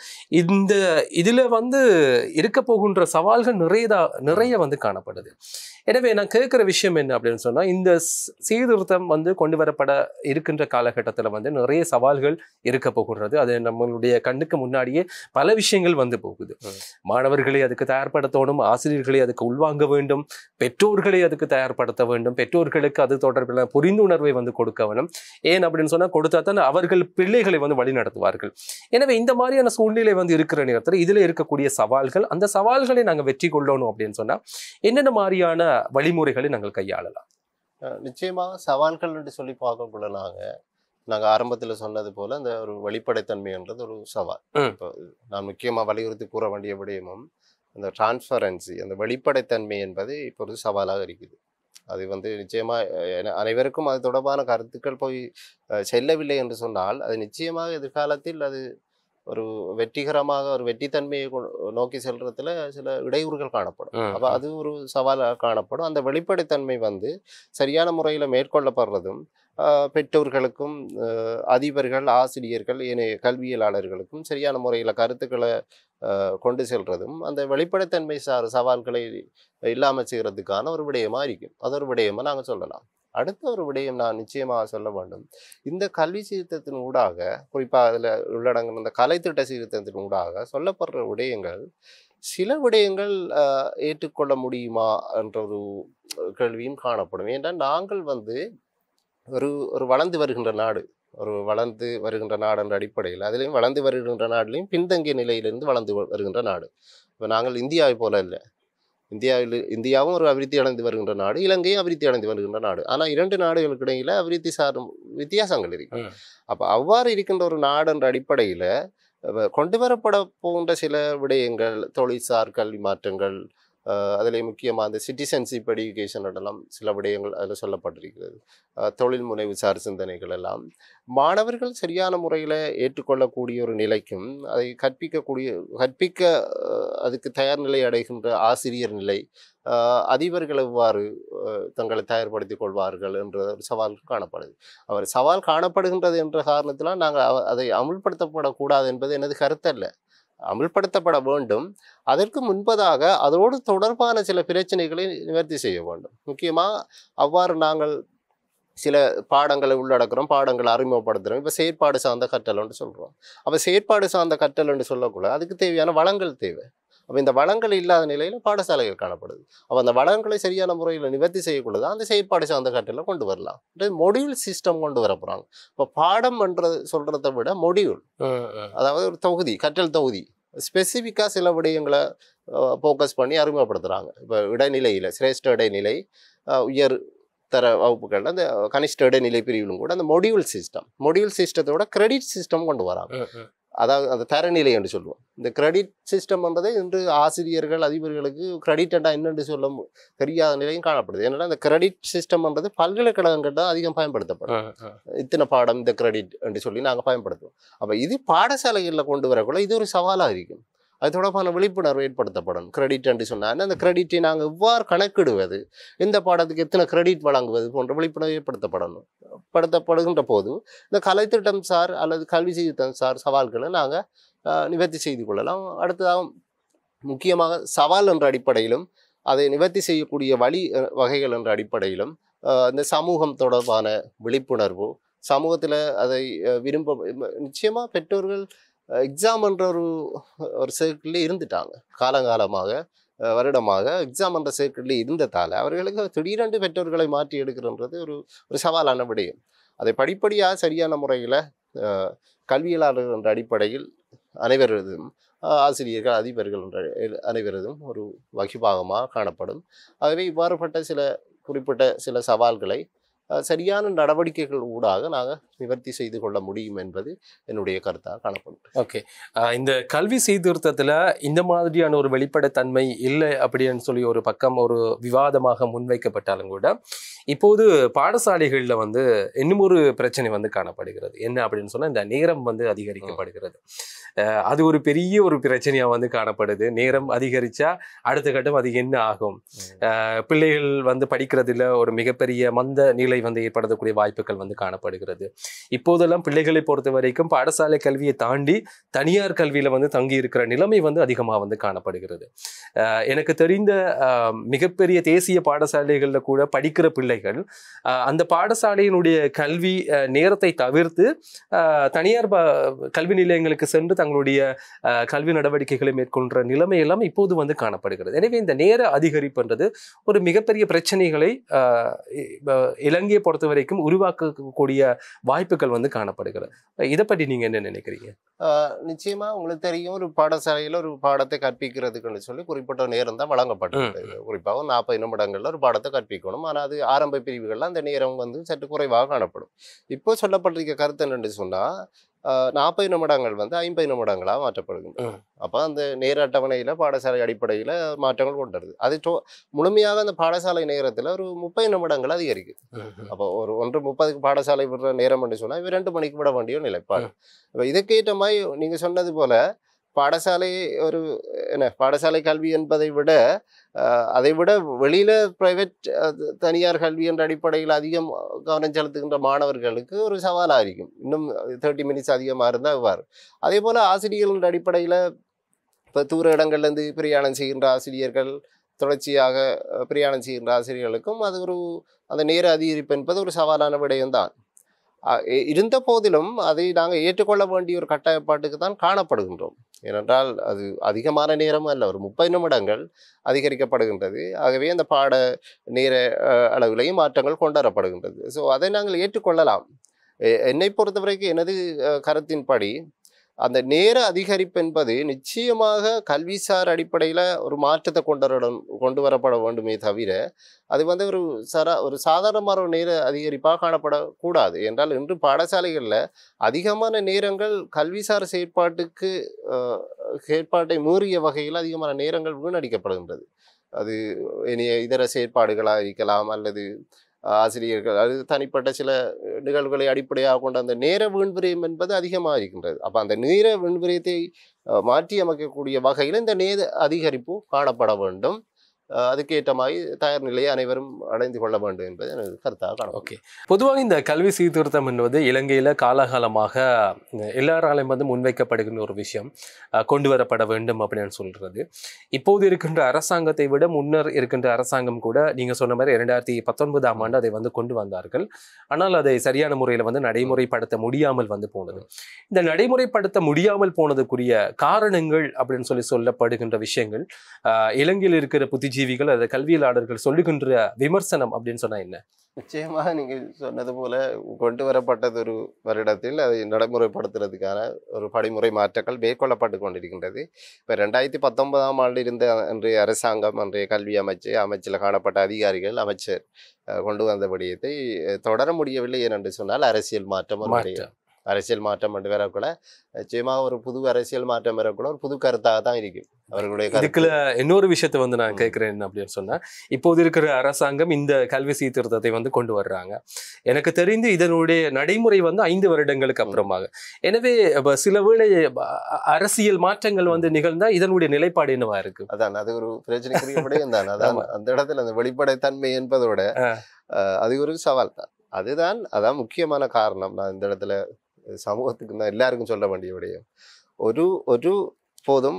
இதில் வந்து இருக்க போகின்ற சவால்கள் நிறைய வந்து காணப்படுது. எனவே நான் கேட்குற விஷயம் என்ன அப்படின்னு சொன்னால், இந்த சீர்திருத்தம் வந்து கொண்டு வரப்பட இருக்கின்ற காலகட்டத்தில் வந்து நிறைய சவால்கள் இருக்க போகிறது. அது நம்மளுடைய கண்ணுக்கு முன்னாடியே பல விஷயங்கள் வந்து போகுது. மாணவர்களை அதுக்கு தயார்படுத்தணும், ஆசிரியர்களை அதுக்கு உள்வாங்க வேண்டும், பெற்றோர்களை அதுக்கு தயார்படுத்த வேண்டும், பெற்றோர்களுக்கு அது தொடர்பில் புரிந்துணர்வை வந்து கொடுக்க வேண்டும். ஏன் அப்படின்னு சொன்னால் கொடுத்தா தான் அவர்கள் பிள்ளைகளை வந்து வழி நடத்துவார்கள். எனவே இந்த மாதிரியான சூழ்நிலை வந்து இருக்கிற நேரத்தில் இதில் இருக்கக்கூடிய சவால்கள், அந்த சவால்களை நாங்கள் வெற்றி கொள்ளணும் அப்படின்னு சொன்னால் என்னென்ன மாதிரியான வழிமுறைகளை நாங்கள் கையாளலாம்? நிச்சயமாக சவால்கள் என்று சொல்லி பார்க்கக்குள்ள நாங்கள் ஆரம்பத்தில் சொன்னது போல இந்த ஒரு வெளிப்படைத்தன்மைன்றது ஒரு சவால். இப்போ நான் முக்கியமாக வலியுறுத்தி கூற வேண்டிய விடயமும் அந்த டிரான்ஸ்பரன்சி, அந்த வெளிப்படைத்தன்மை என்பது இப்போ ஒரு சவாலாக இருக்குது. அது வந்து நிச்சயமாக அனைவருக்கும் அது தொடர்பான கருத்துக்கள் போய் செல்லவில்லை என்று சொன்னால் அது நிச்சயமாக எதிர்காலத்தில் அது ஒரு வெற்றிகரமாக ஒரு வெற்றித்தன்மையை நோக்கி செல்றதுல சில இடையூறுகள் காணப்படும். அப்போ அது ஒரு சவாலாக காணப்படும். அந்த வெளிப்படைத்தன்மை வந்து சரியான முறையில் மேற்கொள்ளப்படுறதும் பெற்றோர்களுக்கும் அதிபர்கள், ஆசிரியர்கள், ஏனைய கல்வியலாளர்களுக்கும் சரியான முறையில் கருத்துக்களை கொண்டு செல்றதும் அந்த வெளிப்படைத்தன்மை சவால்களை இல்லாமல் செய்கிறதுக்கான ஒரு விடயமா இருக்கும். அது ஒரு விடயமா நாங்கள் சொல்லலாம். அடுத்த ஒரு விடயம் நான் நிச்சயமாக சொல்ல வேண்டும். இந்த கல்வி சீர்திருத்தத்தின் ஊடாக, குறிப்பாக அதில் உள்ளடங்கின இந்த கலைத்திட்ட சீர்திருத்தத்தின் ஊடாக சொல்லப்படுற விடயங்கள், சில விடயங்கள் ஏற்றுக்கொள்ள முடியுமா என்ற ஒரு கேள்வியும் காணப்படும். ஏனென்றால் நாங்கள் வந்து ஒரு வளர்ந்து வருகின்ற நாடு, என்ற அடிப்படையில் அதிலையும் வளர்ந்து வருகின்ற நாட்டிலையும் பின்தங்கிய நிலையிலிருந்து வளர்ந்து வருகின்ற நாடு. இப்போ நாங்கள் இந்தியாவை போல இல்லை. இந்தியாவும் ஒரு அபிவிருத்தி அடைந்து வருகின்ற நாடு, இலங்கையும் அபிவிருத்தி அடைந்து வருகின்ற நாடு. ஆனால் 2 நாடுகளுக்கு இடையில அபிவிருத்தி சாரும் வித்தியாசங்கள் இருக்கு. அப்போ அவ்வாறு இருக்கின்ற ஒரு நாடு என்ற அடிப்படையில் கொண்டு வரப்பட போகின்ற சில விடயங்கள், தொழில்சார் கல்வி மாற்றங்கள், அதில் முக்கியமாக அந்த சிட்டிசன்ஷிப் எடியூகேஷன் எல்லாம் சில விடயங்கள் அதில் சொல்லப்பட்டிருக்கிறது. தொழில் முனைவு சார் சிந்தனைகள் எல்லாம் மாணவர்கள் சரியான முறையில் ஏற்றுக்கொள்ளக்கூடிய ஒரு நிலைக்கும், அதை கற்பிக்க அதுக்கு தயார் நிலை அடைகின்ற ஆசிரியர் நிலை, அதிபர்கள் எவ்வாறு தங்களை தயார்படுத்திக் கொள்வார்கள் என்ற ஒரு சவால் காணப்படுது. அவர் சவால் காணப்படுகின்றது என்ற காரணத்தினால் நாங்கள் அதை அமுல்படுத்தப்படக்கூடாது என்பது எனது கருத்தல்ல. அமுல்படுத்தப்பட வேண்டும். அதற்கு முன்பதாக அதோடு தொடர்பான சில பிரச்சனைகளை நிவர்த்தி செய்ய வேண்டும். முக்கியமாக அவ்வாறு நாங்கள் சில பாடங்களை உள்ளடக்கிறோம், பாடங்களை அறிமுகப்படுத்துகிறோம். இப்போ செயற்பாடு சார்ந்த கற்றல் என்று சொல்கிறோம். அப்போ செயற்பாடு சார்ந்த கற்றல் என்று சொல்லக்கூட அதுக்கு தேவையான வளங்கள் தேவை. அப்போ இந்த வளங்கள் இல்லாத நிலையில் பாடசாலைகள் காணப்படுது. அப்போ அந்த வளங்களை சரியான முறையில் நிவர்த்தி செய்யக்கூடாது அந்த செயற்பாடு சார்ந்த கற்றலை கொண்டு வரலாம். மொடியூல் சிஸ்டம் கொண்டு வர போகிறாங்க. இப்போ பாடம் என்றது சொல்கிறத விட மொடியூல், அதாவது ஒரு தொகுதி, கற்றல் தொகுதி, ஸ்பெசிஃபிக்காக சில விடயங்களை ஃபோக்கஸ் பண்ணி அறிமுகப்படுத்துகிறாங்க. இப்போ இடைநிலையில் சிரேஷ்ட இடைநிலை, உயர் தர வகுப்புகள், அந்த கனிஷ்ட இடைநிலை பிரிவிலும் கூட அந்த மொடியூல் சிஸ்டத்தோட கிரெடிட் சிஸ்டம் கொண்டு வராங்க. அதாவது அந்த தரநிலை என்று சொல்லுவோம். இந்த கிரெடிட் சிஸ்டம்ன்றதை இன்று ஆசிரியர்கள், அதிபர்களுக்கு கிரெடிட் என்னென்று சொல்ல தெரியாத நிலையும் காணப்படுது. ஏன்னா இந்த கிரெடிட் சிஸ்டம்ன்றது பல்கலைக்கழகங்கள் தான் அதிகம் பயன்படுத்தப்படும். இத்தனை பாடம் இந்த கிரெடிட் என்று சொல்லி நாங்கள் பயன்படுத்துவோம். அப்போ இது பாடசாலைகளில் கொண்டு வரக்குள்ள இது ஒரு சவாலாக இருக்கும். அது தொடர்பான விழிப்புணர்வு ஏற்படுத்தப்படும். கிரெடிட் என்று சொன்னால் அந்த கிரெடிட்டை நாங்கள் எவ்வாறு கணக்கிடுவது, இந்த பாடத்துக்கு எத்தனை கிரெடிட் வழங்குவது போன்ற விழிப்புணர்வு ஏற்படுத்தப்படுகின்ற போது இந்த கலைத்திட்டம் சார் அல்லது கல்வி சீர்திருத்தம் சார் சவால்களை நாங்கள் நிவர்த்தி செய்து கொள்ளலாம். அடுத்ததாக முக்கியமாக சவால் என்ற அடிப்படையிலும் அதை நிவர்த்தி செய்யக்கூடிய வகைகள் என்ற அடிப்படையிலும் இந்த சமூகம் தொடர்பான விழிப்புணர்வு, சமூகத்தில் அதை நிச்சயமாக பெற்றோர்கள் எக்ஸாம் என்ற ஒரு சர்க்கிள்ல இருந்துட்டாங்க. காலங்காலமாக வருடமாக எக்ஸாம் என்ற சர்க்கிள்ல இருந்ததால் அவர்களுக்கு திடீரென்று பெற்றோர்களை மாற்றி எடுக்கிறன்றது ஒரு சவாலான விடயம். அதை படிப்படியாக சரியான முறையில் கல்வியலாளர்கள் என்ற அடிப்படையில் அனைவரதும், ஆசிரியர்கள், அதிபர்கள் என்ற அனைவரதும் ஒரு வகிபாகமாக காணப்படும். ஆகவே இவ்வாறுபட்ட குறிப்பிட்ட சில சவால்களை சரியான நடவடிக்கைகள் ஊடாக நாங்கள் நிவர்த்தி செய்து கொள்ள முடியும் என்பது என்னுடைய கருத்தாக காணப்படும். ஓகே, இந்த கல்வி சீர்திருத்தத்தில் இந்த மாதிரியான ஒரு வெளிப்படைத்தன்மை இல்லை அப்படின்னு சொல்லி ஒரு பக்கம் ஒரு விவாதமாக முன்வைக்கப்பட்டாலும் கூட இப்போது பாடசாலைகளில் இன்னும் ஒரு பிரச்சனை காணப்படுகிறது. என்ன அப்படின்னு சொன்னால் இந்த நேரம் அதிகரிக்கப்படுகிறது. அது ஒரு பெரிய ஒரு பிரச்சனையாக காணப்படுது. நேரம் அதிகரித்தா அடுத்த கட்டம் அது என்ன ஆகும்? பிள்ளைகள் படிக்கிறதுல ஒரு மிகப்பெரிய மந்த நிலை ஏற்படக்கூடிய வாய்ப்புகள் காணப்படுகிறது. இப்போதெல்லாம் பிள்ளைகளை பொறுத்த வரைக்கும் பாடசாலை கல்வியை தாண்டி தனியார் கல்வியில தங்கி இருக்கிற நிலைமை அதிகமாக காணப்படுகிறது. எனக்கு தெரிந்த மிகப்பெரிய தேசிய பாடசாலைகள்ல கூட படிக்கிற பிள்ளைகள் அந்த பாடசாலையினுடைய கல்வி நேரத்தை தவிர்த்து தனியார் கல்வி நிலையங்களுக்கு சென்று தங்களுடைய கல்வி நடவடிக்கைகளை மேற்கொள்கிற நிலைமை எல்லாம் இப்போது காணப்படுகிறது. எனவே இந்த நேர அதிகரிப்புன்றது ஒரு மிகப்பெரிய பிரச்சனைகளை இலங்கையை பொறுத்த வரைக்கும் உருவாக்கக்கூடிய வாய்ப்புகள் காணப்படுகிறது. இதை பற்றி நீங்க என்ன நினைக்கிறீங்க? நிச்சயமா உங்களுக்கு தெரியும், ஒரு பாடசாலையில ஒரு பாடத்தை கற்பிக்கிறதுக்குன்னு சொல்லி குறிப்பிட்ட நேரம் தான் வழங்கப்பட்டது. குறிப்பாக 40 நிமிடங்கள்ல ஒரு பாடத்தை கற்பிக்கணும். ஆனால் அது ஆரம்ப பிரிவுகள்ல அந்த நேரம் சற்று குறைவாக காணப்படும். இப்போ சொல்லப்பட்டிருக்க கருத்து என்னன்னு சொன்னா, 40 நிமிடங்கள் வந்து 50 நிமிடங்களாக மாற்றப்படுகின்றன. அப்போ அந்த நேர அட்டவணையில் பாடசாலை அடிப்படையில் மாற்றங்கள் கொண்டு வருது. அது முழுமையாக அந்த பாடசாலை நேரத்தில் ஒரு 30 நிமிடங்கள் அதிகரிக்குது. அப்போ ஒரு 1:30க்கு பாடசாலை விடுற நேரம் என்று சொன்னால் இவ 2 மணிக்கு விட வேண்டிய நிலைப்பாடு. இப்போ இதுக்கேற்ற மாதிரி நீங்கள் சொன்னது போல பாடசாலை ஒரு பாடசாலை கல்வி என்பதை விட அதை விட வெளியில பிரைவேட் தனியார் கல்வி என்ற அடிப்படையில் அதிகம் கவனம் செலுத்துகின்ற மாணவர்களுக்கு ஒரு சவாலாக இருக்கும். இன்னும் 30 மினிட்ஸ் அதிகமாக இருந்தால் இவ்வாறு. அதே போல் ஆசிரியர்கள் அடிப்படையில் இப்போ தூர இடங்கள்லேருந்து பிரயாணம் செய்கின்ற ஆசிரியர்கள், தொடர்ச்சியாக பிரயாணம் செய்கின்ற ஆசிரியர்களுக்கும் அது அந்த நேர அதிகரிப்பு என்பது ஒரு சவாலான விடயம்தான். இருந்த போதிலும் அதை நாங்கள் ஏற்றுக்கொள்ள வேண்டிய ஒரு கட்டாயப்பாட்டுக்கு தான் காணப்படுகின்றோம். ஏனென்றால் அது அதிகமான நேரம் அல்ல, ஒரு 30 நிமிடங்கள் அதிகரிக்கப்படுகின்றது. ஆகவே அந்த பாட நேர அளவிலேயும் மாற்றங்கள் கொண்டு வரப்படுகின்றது. ஸோ அதை நாங்கள் ஏற்றுக்கொள்ளலாம். என்னை பொறுத்தவரைக்கும் எனது கருத்தின்படி அந்த நேர அதிகரிப்பு என்பது நிச்சயமாக கல்விசார் அடிப்படையில் ஒரு மாற்றத்தை கொண்டு வரப்பட வேண்டுமே தவிர அது வந்து ஒரு சாதாரணமான ஒரு நேர அதிகரிப்பாக காணப்படக்கூடாது. என்றால் இன்று பாடசாலைகளில் அதிகமான நேரங்கள் கல்விசார் செயற்பாட்டை மீறிய வகையில் அதிகமான நேரங்கள் வீணடிக்கப்படுகின்றது. அது இனிய இதர செயற்பாடுகளாக இருக்கலாம், அல்லது ஆசிரியர்கள் அது தனிப்பட்ட சில நிகழ்வுகளை அடிப்படையாக கொண்ட அந்த நேர வீண்விரயம் என்பது அதிகமாக இருக்கின்றது. அப்போ அந்த நேர வீண்விரயத்தை மாற்றி அமைக்கக்கூடிய வகையில் இந்த நேர அதிகரிப்பு காணப்பட வேண்டும். அதுக்கேற்ற மாதிரி தயார் நிலையை அனைவரும் அடைந்து கொள்ள வேண்டும் என்பது எனது கருத்தாக காணும். ஓகே, பொதுவாக இந்த கல்வி சீர்திருத்தம் என்பது இலங்கையில் காலகாலமாக எல்லாராலையும் வந்து முன்வைக்கப்படுகின்ற ஒரு விஷயம், கொண்டு வரப்பட வேண்டும் அப்படின்னு சொல்கிறது. இப்போது இருக்கின்ற அரசாங்கத்தை விட முன்னர் இருக்கின்ற அரசாங்கம் கூட நீங்கள் சொன்ன மாதிரி 2019ஆம் ஆண்டு அதை வந்து கொண்டு வந்தார்கள். ஆனால் அதை சரியான முறையில் வந்து நடைமுறைப்படுத்த முடியாமல் வந்து போனது. இந்த நடைமுறைப்படுத்த முடியாமல் போனதுக்குரிய காரணங்கள் அப்படின்னு சொல்லப்படுகின்ற விஷயங்கள், இலங்கையில் இருக்கிற புத்திஜீவிகள், அது கல்வியலாளர்கள் சொல்லுகின்ற விமர்சனம் அப்படின்னு சொன்னா என்ன? நிச்சயமாக நீங்கள் சொன்னது போல கொண்டு வரப்பட்டது ஒரு வருடத்தில் அதை நடைமுறைப்படுத்துறதுக்கான ஒரு படிமுறை மாற்றங்கள் மேற்கொள்ளப்பட்டு கொண்டிருக்கின்றது. இப்போ 2019ஆம் ஆண்டு இருந்த அன்றைய அரசாங்கம், அன்றைய கல்வி அமைச்சில் காணப்பட்ட அதிகாரிகள், அமைச்சர் கொண்டு வந்த விடயத்தை தொடர முடியவில்லை. ஏனென்று சொன்னால் அரசியல் மாற்றம் என்று வரக்கூட நிச்சயமாக ஒரு புது அரசியல் மாற்றம் வரக்கூட ஒரு புது கருத்தாக தான் இருக்கும் அவர்களுடைய. இதுக்குள்ள இன்னொரு விஷயத்தை வந்து நான் கேட்கிறேன் அப்படின்னு சொன்னா, இப்போது இருக்கிற அரசாங்கம் இந்த கல்வி சீர்திருத்தத்தை வந்து கொண்டு வர்றாங்க. எனக்கு தெரிந்து இதனுடைய நடைமுறை வந்து 5 வருடங்களுக்கு அப்புறமாக. எனவே சில வேளை அரசியல் மாற்றங்கள் வந்து நிகழ்ந்தா இதனுடைய நிலைப்பாடு என்னவா இருக்கு? அதான் அது ஒரு பிரச்சனைக்குரிய விடயம் தான். அதான் அந்த இடத்துல அந்த வெளிப்படைத்தன்மை என்பதோட அது ஒரு சவால் தான். அதான் முக்கியமான காரணம். நான் இந்த இடத்துல சமூகத்துக்கு நான் எல்லாருக்கும் சொல்ல வேண்டிய விடயம், ஒரு போதும்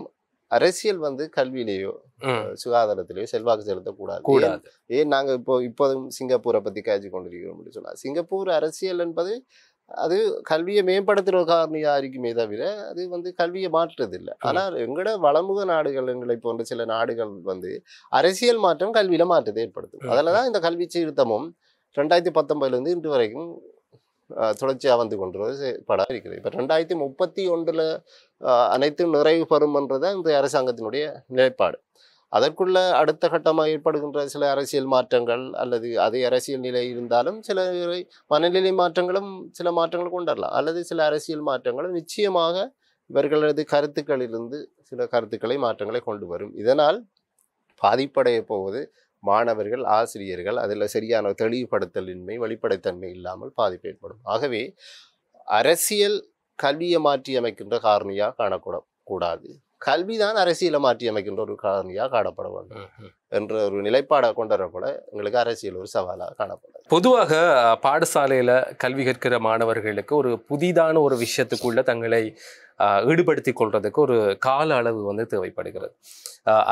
அரசியல் வந்து கல்வியிலேயோ சுகாதாரத்திலேயோ செல்வாக்கு செலுத்தக்கூடாது. ஏன் நாங்கள் இப்போதும் சிங்கப்பூரை பத்தி காய்ச்சி கொண்டிருக்கிறோம் அப்படின்னு சொன்னா, சிங்கப்பூர் அரசியல் என்பது அது கல்வியை மேம்படுத்துகிற காரணியா இருக்குமே தவிர அது வந்து கல்வியை மாற்றுறது இல்லை. ஆனால் எங்களோட வளமுக நாடுகள், எங்களை போன்ற சில நாடுகள் வந்து அரசியல் மாற்றம் கல்வியில மாற்றத்தை ஏற்படுத்தும். அதில் தான் இந்த கல்வி சீர்திருத்தமும் 2019 இன்று வரைக்கும் தொடர்ச்சியாக வந்து கொண்டு படம் இருக்கிறது. இப்போ 2031 அனைத்தும் நிறைவு பெறும்ன்றதை இந்த அரசாங்கத்தினுடைய நிலைப்பாடு. அதற்குள்ள அடுத்த கட்டமாக ஏற்படுகின்ற சில அரசியல் மாற்றங்கள் அல்லது அதே அரசியல் நிலை இருந்தாலும் சில மனநிலை மாற்றங்களும் சில மாற்றங்கள் கொண்டு வரலாம், அல்லது சில அரசியல் மாற்றங்களும் நிச்சயமாக இவர்களது கருத்துக்களிலிருந்து சில மாற்றங்களை கொண்டு வரும். இதனால் பாதிப்படைய போவது மாணவர்கள், ஆசிரியர்கள். அதில் சரியான தெளிவுபடுத்தலின்மை, வெளிப்படைத்தன்மை இல்லாமல் பாதிப்பு ஏற்படும். ஆகவே அரசியல் கல்வியை மாற்றி அமைக்கின்ற காரணியாக காணக்கூடாது, கல்விதான் அரசியலை மாற்றி அமைக்கின்ற ஒரு காரணியாக காணப்பட வேண்டும் என்ற ஒரு நிலைப்பாடை கொண்டு வரக்கூட எங்களுக்கு அரசியல் ஒரு சவாலாக காணப்படும். பொதுவாக பாடசாலையில கல்வி கற்கிற மாணவர்களுக்கு ஒரு புதிதான ஒரு விஷயத்துக்குள்ள தங்களை ஈடுபடுத்தி கொள்றதுக்கு ஒரு கால அளவு வந்து தேவைப்படுகிறது.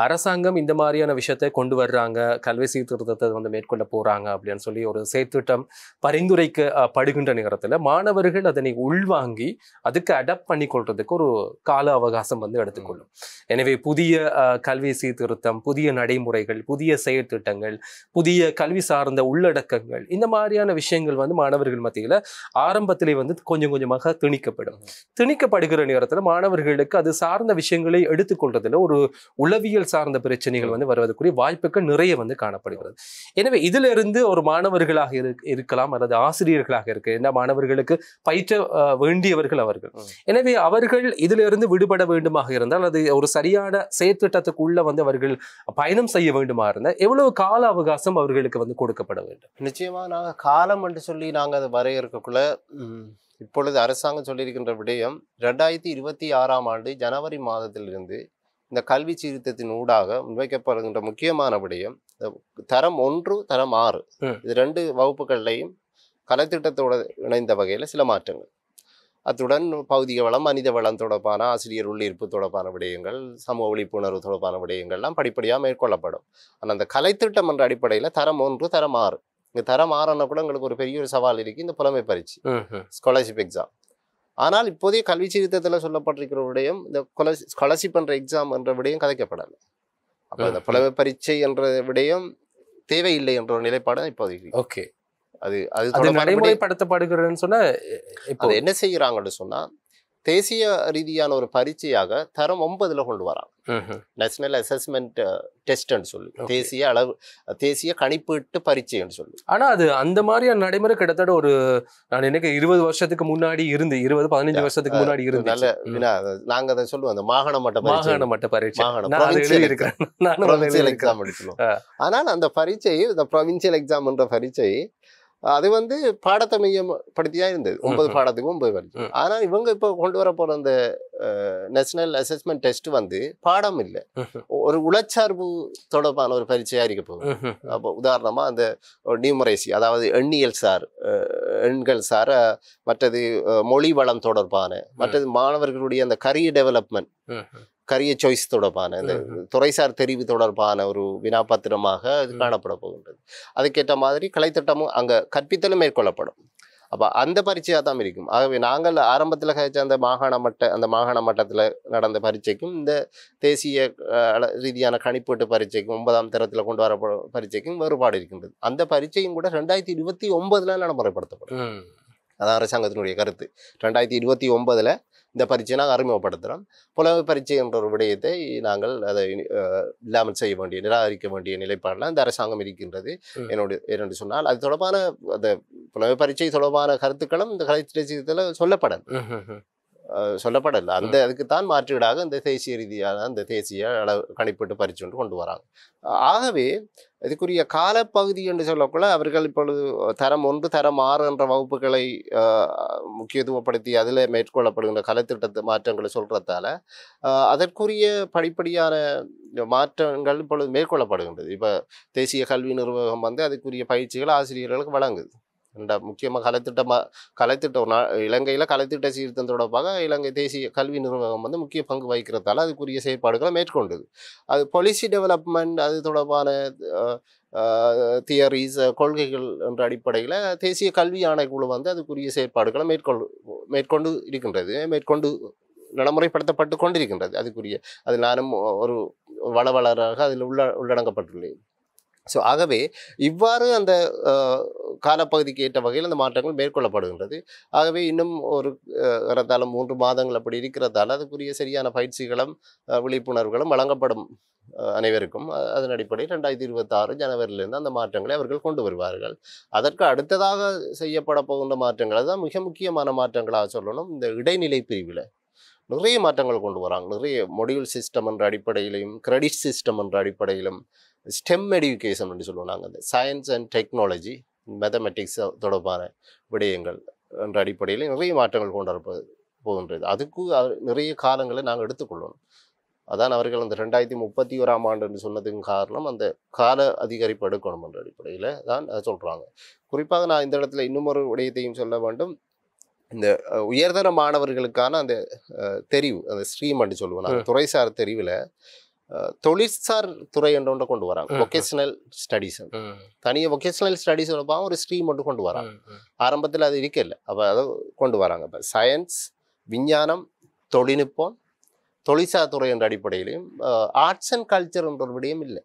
அரசாங்கம் இந்த மாதிரியான விஷயத்தை கொண்டு வர்றாங்க, கல்வி சீர்திருத்தத்தை வந்து மேற்கொள்ள போறாங்க அப்படின்னு சொல்லி ஒரு செயற்திட்டம் பரிந்துரைக்கப்படுகின்ற நேரத்தில் மாணவர்கள் அதனை உள்வாங்கி அதுக்கு அடாப்ட் பண்ணி கொள்றதுக்கு ஒரு கால அவகாசம் வந்து எடுத்துக்கொள்ளும். எனவே புதிய கல்வி சீர்திருத்தம், புதிய நடைமுறைகள், புதிய செயற்திட்டங்கள், புதிய கல்வி சார்ந்த உள்ளடக்கங்கள், இந்த மாதிரியான விஷயங்கள் வந்து மாணவர்கள் மத்தியில் ஆரம்பத்திலே வந்து கொஞ்சம் கொஞ்சமாக திணிக்கப்படுகிற நேரத்துல மாணவர்களுக்கு அது சார்ந்த விஷயங்களை எடுத்துக்கொள்றதுல ஒரு உளவியல் சார்ந்த பிரச்சனைகள் வந்து வருவதற்குரிய வாய்ப்புகள் நிறைய வந்து காணப்படுகிறது. எனவே இதுல இருந்து ஒரு மாணவர்களாக இருக்கலாம் அல்லது ஆசிரியர்களாக இருக்கு, என்ன மாணவர்களுக்கு பயிற்ற வேண்டியவர்கள் அவர்கள். எனவே அவர்கள் இதுல இருந்து விடுபட வேண்டுமாக இருந்தால் அது ஒரு சரியான செயற்திட்டத்துக்குள்ள வந்து அவர்கள் பயணம் செய்ய வேண்டுமா இருந்தால் எவ்வளவு கால அவகாசம் அவர்களுக்கு வந்து கொடுக்கப்பட வேண்டும்? நிச்சயமா நாங்க காலம் என்று சொல்லி நாங்க அதை வரையறுக்கக்குள்ள இப்பொழுது அரசாங்கம் சொல்லியிருக்கின்ற விடயம் 2026ஆம் ஆண்டு ஜனவரி மாதத்திலிருந்து இந்த கல்வி சீர்திருத்தத்தின் ஊடாக முன்வைக்கப்படுகின்ற முக்கியமான விடயம் தரம் 1, தரம் 6 இது 2 வகுப்புகள்லையும் கலைத்திட்டத்தோடு இணைந்த வகையில் சில மாற்றங்கள். அத்துடன் பௌதிக வளம், மனித வளம் தொடர்பான, ஆசிரியர் உள்ளீர்ப்பு தொடர்பான விடயங்கள், சமூக விழிப்புணர்வு தொடர்பான விடயங்கள்லாம் படிப்படியாக மேற்கொள்ளப்படும். ஆனால் அந்த கலைத்திட்டம் என்ற அடிப்படையில் தரம் 1, தரம் 6 இங்கே தரம் 6 கூட எங்களுக்கு ஒரு பெரிய ஒரு சவால் இருக்குது, இந்த புலமை பரீட்சை, ஸ்காலர்ஷிப் எக்ஸாம். ஆனால் இப்போதைய கல்வி சீர்திருத்தத்தில் சொல்லப்பட்டிருக்கிற விடயம் இந்த ஸ்காலர்ஷிப் என்ற எக்ஸாம் என்ற விடயம் கதைக்கப்படலை. அப்போ இந்த புலமை பரீட்சை என்ற விடயம் தேவையில்லை என்ற ஒரு நிலைப்பாடு இப்போதைக்கு. ஓகே, அது நடைமுறைப்படுத்தப்படுகிறதுன்னு சொன்னா அது என்ன செய்யறாங்கன்னு சொன்னா தேசிய ரீதியான ஒரு பரீட்சையாக தரம் 9ல கொண்டு வராங்க. நேஷனல் அசஸ்மெண்ட் டெஸ்ட்னு சொல்லி தேசிய கணிப்பீட்டு பரீட்சைன்னு சொல்லி. ஆனா அது அந்த மாதிரியான நடைமுறை கிட்டத்தட்ட ஒரு நான் நினைக்க 20 வருஷத்துக்கு முன்னாடி இருந்து 15 வருஷத்துக்கு முன்னாடி இருந்து நாங்க அதை சொல்லுவோம் அந்த மாகாண மட்ட பரீட்சை எக்ஸாம் எடுக்கணும். ஆனால் அந்த பரீட்சை இந்த ப்ரொவின்சியல் எக்ஸாம் என்ற பரீட்சை அது வந்து பாடத்தை மையப்படுத்தியா இருந்தது, 9 பாடத்துக்கு 9 பரீட்சை. ஆனா இவங்க இப்போ கொண்டு வர போற அந்த நேஷனல் அசஸ்மெண்ட் டெஸ்ட் வந்து பாடம் இல்லை, ஒரு உளச்சார்பு தொடர்பான ஒரு பரீட்சையா இருக்க போகுது. அப்போ உதாரணமா அந்த நியூமரேசி, அதாவது எண்ணியல் சார், எண்கள் சார், மற்றது மொழி வளம் தொடர்பான, மற்றது மாணவர்களுடைய அந்த கரியர் டெவலப்மெண்ட், கரியர் சாய்ஸ் தொடர்பான இந்த துறைசார் தெரிவு தொடர்பான ஒரு வினாபத்திரமாக இது காணப்பட போகின்றது. அதுக்கேற்ற மாதிரி கலைத்திட்டமும் அங்கே கற்பித்தலும் மேற்கொள்ளப்படும். அப்போ அந்த பரீட்சையாக தான் இருக்கும். ஆகவே நாங்கள் ஆரம்பத்தில் கழிச்ச அந்த மாகாண மட்டத்தில் நடந்த பரீட்சைக்கும் இந்த தேசிய ரீதியான கணிப்பீட்டு பரீட்சைக்கும் 9ஆம் தரத்தில் கொண்டு வர பரீட்சைக்கும் வேறுபாடு இருக்கின்றது. அந்த பரீட்சையும் கூட 2029 நடைமுறைப்படுத்தப்படும். அதான் அரசாங்கத்தினுடைய கருத்து. 2029 இந்த பரீட்சை நாங்கள் அறிமுகப்படுத்துகிறோம். புலமை பரீட்சை என்ற ஒரு விடயத்தை நாங்கள் அதை இல்லாமல் செய்ய வேண்டிய, நிராகரிக்க வேண்டிய நிலைப்பாடில் இந்த அரசாங்கம் இருக்கின்றது. என்னோட சொன்னால் அது தொடர்பான அந்த புலமை பரீட்சை தொடர்பான கருத்துக்களும் இந்த கலைத்திட்டத்தில் சொல்லப்படலை. அந்த அதுக்குத்தான் மாற்றீடாக இந்த தேசிய ரீதியான அந்த தேசிய கணிப்பீட்டு பரீட்சை ஒன்று கொண்டு வராங்க. ஆகவே இதுக்குரிய காலப்பகுதி என்று சொல்லக்குள்ள அவர்கள் இப்பொழுது தரம் 1, தரம் 6 என்ற வகுப்புகளை முக்கியத்துவப்படுத்தி அதில் மேற்கொள்ளப்படுகின்ற கலைத்திட்டத்து மாற்றங்களை சொல்றதால அதற்குரிய படிப்படியான மாற்றங்கள் இப்பொழுது மேற்கொள்ளப்படுகின்றது. இப்போ தேசிய கல்வி நிர்வாகம் வந்து அதுக்குரிய பயிற்சிகள் ஆசிரியர்களுக்கு வழங்குது. முக்கியமாக கலைத்திட்டம் இலங்கையில் கலைத்திட்ட சீர்திருத்தம் தொடர்பாக இலங்கை தேசிய கல்வி நிர்வாகம் வந்து முக்கிய பங்கு வகிக்கிறதால அதுக்குரிய செயற்பாடுகளை மேற்கொண்டது. அது பாலிசி டெவலப்மெண்ட், அது தொடர்பான தியரிஸ், கொள்கைகள் என்ற அடிப்படையில் தேசிய கல்வி ஆணைக்குழு வந்து அதுக்குரிய செயற்பாடுகளை மேற்கொண்டு இருக்கின்றது, மேற்கொண்டு நடைமுறைப்படுத்தப்பட்டு கொண்டிருக்கின்றது. அதுக்குரிய அது நானும் ஒரு வளவலராக அதில் உள்ளடங்கப்பட்டுள்ளேன். ஸோ ஆகவே இவ்வாறு அந்த காலப்பகுதிக்கு ஏற்ற வகையில் அந்த மாற்றங்கள் மேற்கொள்ளப்படுகின்றது. ஆகவே இன்னும் ஒரு ஏறத்தாழ 3 மாதங்கள் அப்படி இருக்கிறதால அதுக்குரிய சரியான பயிற்சிகளும் விழிப்புணர்வுகளும் வழங்கப்படும் அனைவருக்கும். அதன் அடிப்படையில் 2026 ஜனவரியிலிருந்து அந்த மாற்றங்களை அவர்கள் கொண்டு வருவார்கள். அதற்கு அடுத்ததாக செய்யப்பட போகின்ற மாற்றங்கள் அதுதான் மிக முக்கியமான மாற்றங்களாக சொல்லணும். இந்த இடைநிலை பிரிவில் நிறைய மாற்றங்கள் கொண்டு வராங்க. நிறைய மொடியூல் சிஸ்டம் என்ற அடிப்படையிலும், கிரெடிட் சிஸ்டம் என்ற அடிப்படையிலும், ஸ்டெம் எடுகேஷன் என்று சொல்லுவோம் நாங்கள், அந்த சயின்ஸ் அண்ட் டெக்னாலஜி, மேத்தமெட்டிக்ஸ் தொடர்பான விடயங்கள் என்ற அடிப்படையில் நிறைய மாற்றங்கள் கொண்டு வர போகின்றது. அதுக்கு நிறைய காலங்களை நாங்கள் எடுத்துக்கொள்ளணும். அதான் அவர்கள் அந்த 2031ஆம் ஆண்டு என்று சொன்னதுக்கு காரணம் அந்த கால அதிகரிப்பு எடுக்கணும் என்ற அடிப்படையில் தான் அதை சொல்கிறாங்க. குறிப்பாக நான் இந்த இடத்துல இன்னும் ஒரு விடயத்தையும் சொல்ல வேண்டும். இந்த உயர்தர மாணவர்களுக்கான அந்த தெரிவு, அந்த ஸ்ட்ரீம் என்று சொல்லுவோம் நாங்கள், துறைசார் தெரிவில் தொழிற்சார் துறை என்ற கொண்டு வராங்க. வொகேஷனல் ஸ்டடீஸ், தனியாக வொகேஷனல் ஸ்டடீஸ் ஒரு ஸ்ட்ரீம் ஒன்று கொண்டு வராங்க. ஆரம்பத்தில் அது இருக்கல, அப்போ அதை கொண்டு வராங்க. இப்போ சயின்ஸ், விஞ்ஞானம், தொழில்நுட்பம், தொழிற்சார் துறை என்ற அடிப்படையிலையும் ஆர்ட்ஸ் அண்ட் கல்ச்சர் என்ற ஒரு விடயம் இல்லை,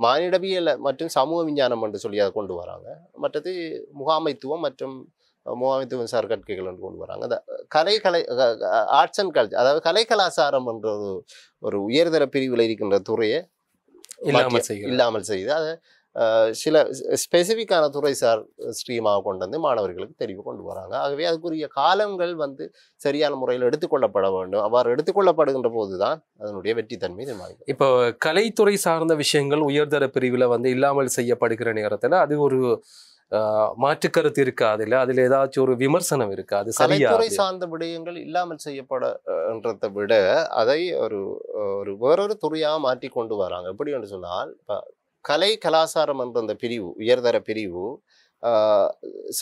மானிடவியல் மற்றும் சமூக விஞ்ஞானம் என்று சொல்லி அதை கொண்டு வராங்க. மற்றது முகாமைத்துவம் மற்றும் முகாமைத்துவம் சார் கற்கைகள் என்று கொண்டு வராங்க. அந்த கலை ஆர்ட்ஸ் அண்ட் கல்ச்சர், அதாவது கலை கலாச்சாரம் என்ற ஒரு உயர்தர பிரிவில் இருக்கின்ற துறையை இல்லாமல் செய்து அதை சில ஸ்பெசிஃபிக்கான துறைசார் ஸ்ட்ரீமாக கொண்டு வந்து மாணவர்களுக்கு தெரிவு கொண்டு வராங்க. ஆகவே அதுக்குரிய காலங்கள் சரியான முறையில் எடுத்துக்கொள்ளப்பட வேண்டும். அவ்வாறு எடுத்துக்கொள்ளப்படுகின்ற போது தான் அதனுடைய வெற்றித்தன்மை நிர்மாணிக்கும். இப்போ கலைத்துறை சார்ந்த விஷயங்கள் உயர்தர பிரிவில் இல்லாமல் செய்யப்படுகிற நேரத்தில் அது ஒரு மாற்று கருத்து இருக்காது, இல்லை அதில் ஏதாச்சும் ஒரு விமர்சனம் இருக்காது. கலைத்துறை சார்ந்த விடயங்கள் இல்லாமல் செய்யப்படுன்றதை விட அதை ஒரு வேறொரு துறையாக மாற்றி கொண்டு வராங்க. எப்படி என்று சொன்னால், கலை கலாச்சாரம் என்ற அந்த பிரிவு, உயர்தர பிரிவு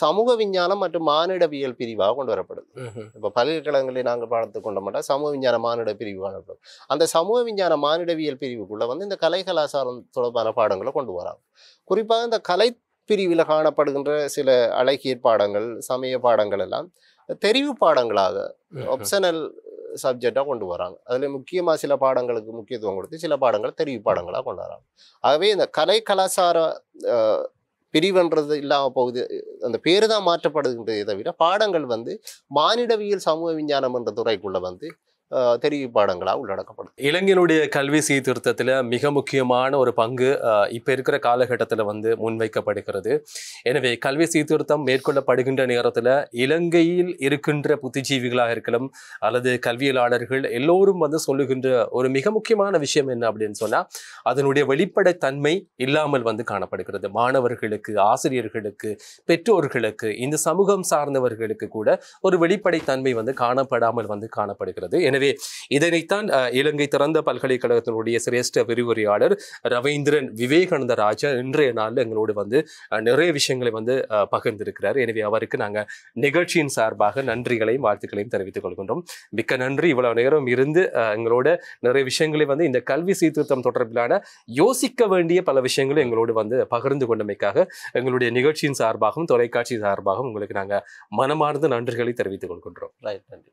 சமூக விஞ்ஞானம் மற்றும் மானிடவியல் பிரிவாக கொண்டு வரப்படுது. இப்போ பல்கலைக்கழகங்களில் நாங்கள் பாடத்தை கொண்ட மாட்டோம், சமூக விஞ்ஞான மானிட பிரிவு காணப்படும். அந்த சமூக விஞ்ஞான மானிடவியல் பிரிவுக்குள்ள இந்த கலை கலாச்சாரம் தொடர்பான பாடங்களை கொண்டு வராங்க. குறிப்பாக இந்த கலை பிரிவில் காணப்படுகின்ற சில அழகியற் பாடங்கள், சமய பாடங்கள் எல்லாம் தெரிவு பாடங்களாக ஆப்ஷனல் சப்ஜெக்டாக கொண்டு வராங்க. அதில் முக்கியமாக சில பாடங்களுக்கு முக்கியத்துவம் கொடுத்து சில பாடங்களை தெரிவு பாடங்களாக கொண்டு வராங்க. ஆகவே இந்த கலை கலாச்சார பிரிவுன்றது இல்லாமல் போகுது, அந்த பேரு தான் மாற்றப்படுகின்றதை தவிர பாடங்கள் மானிடவியல் சமூக விஞ்ஞானம் என்ற துறைக்குள்ள தெரிவு பாடங்களாக உள்ளடக்கப்படும். இளைஞனுடைய கல்வி சீர்திருத்தத்தில் மிக முக்கியமான ஒரு பங்கு இப்போ இருக்கிற காலகட்டத்தில் முன்வைக்கப்படுகிறது. எனவே கல்வி சீர்திருத்தம் மேற்கொள்ளப்படுகின்ற நேரத்தில் இலங்கையில் இருக்கின்ற புத்திஜீவிகளாக இருக்கலாம் அல்லது கல்வியலாளர்கள் எல்லோரும் சொல்லுகின்ற ஒரு மிக முக்கியமான விஷயம் என்ன அப்படின்னு சொன்னால், அதனுடைய வெளிப்படைத்தன்மை இல்லாமல் காணப்படுகிறது. மாணவர்களுக்கு, ஆசிரியர்களுக்கு, பெற்றோர்களுக்கு, இந்த சமூகம் சார்ந்தவர்களுக்கு கூட ஒரு வெளிப்படைத்தன்மை காணப்படாமல் காணப்படுகிறது. எனவே இதனைத்தான் இலங்கை திறந்த பல்கலைக்கழகத்தினுடைய சிரேஷ்ட விரிவுரையாளர் ரவீந்திரன் விவேகானந்த ராஜா இன்றைய நாளில் எங்களோடு நிறைய விஷயங்களை பகிர்ந்திருக்கிறார். எனவே அவருக்கு நாங்கள் நிகழ்ச்சியின் சார்பாக நன்றிகளையும் வாழ்த்துக்களையும் தெரிவித்துக் கொள்கின்றோம். மிக்க நன்றி. இவ்வளவு நேரம் இருந்து எங்களோட நிறைய விஷயங்களை இந்த கல்வி சீர்திருத்தம் தொடர்பிலான யோசிக்க வேண்டிய பல விஷயங்களை எங்களோடு பகிர்ந்து கொண்டமைக்காக எங்களுடைய நிகழ்ச்சியின் சார்பாகவும் தொலைக்காட்சி சார்பாகவும் உங்களுக்கு நாங்கள் மனமார்ந்த நன்றிகளை தெரிவித்துக் கொள்கின்றோம். ரைட், நன்றி.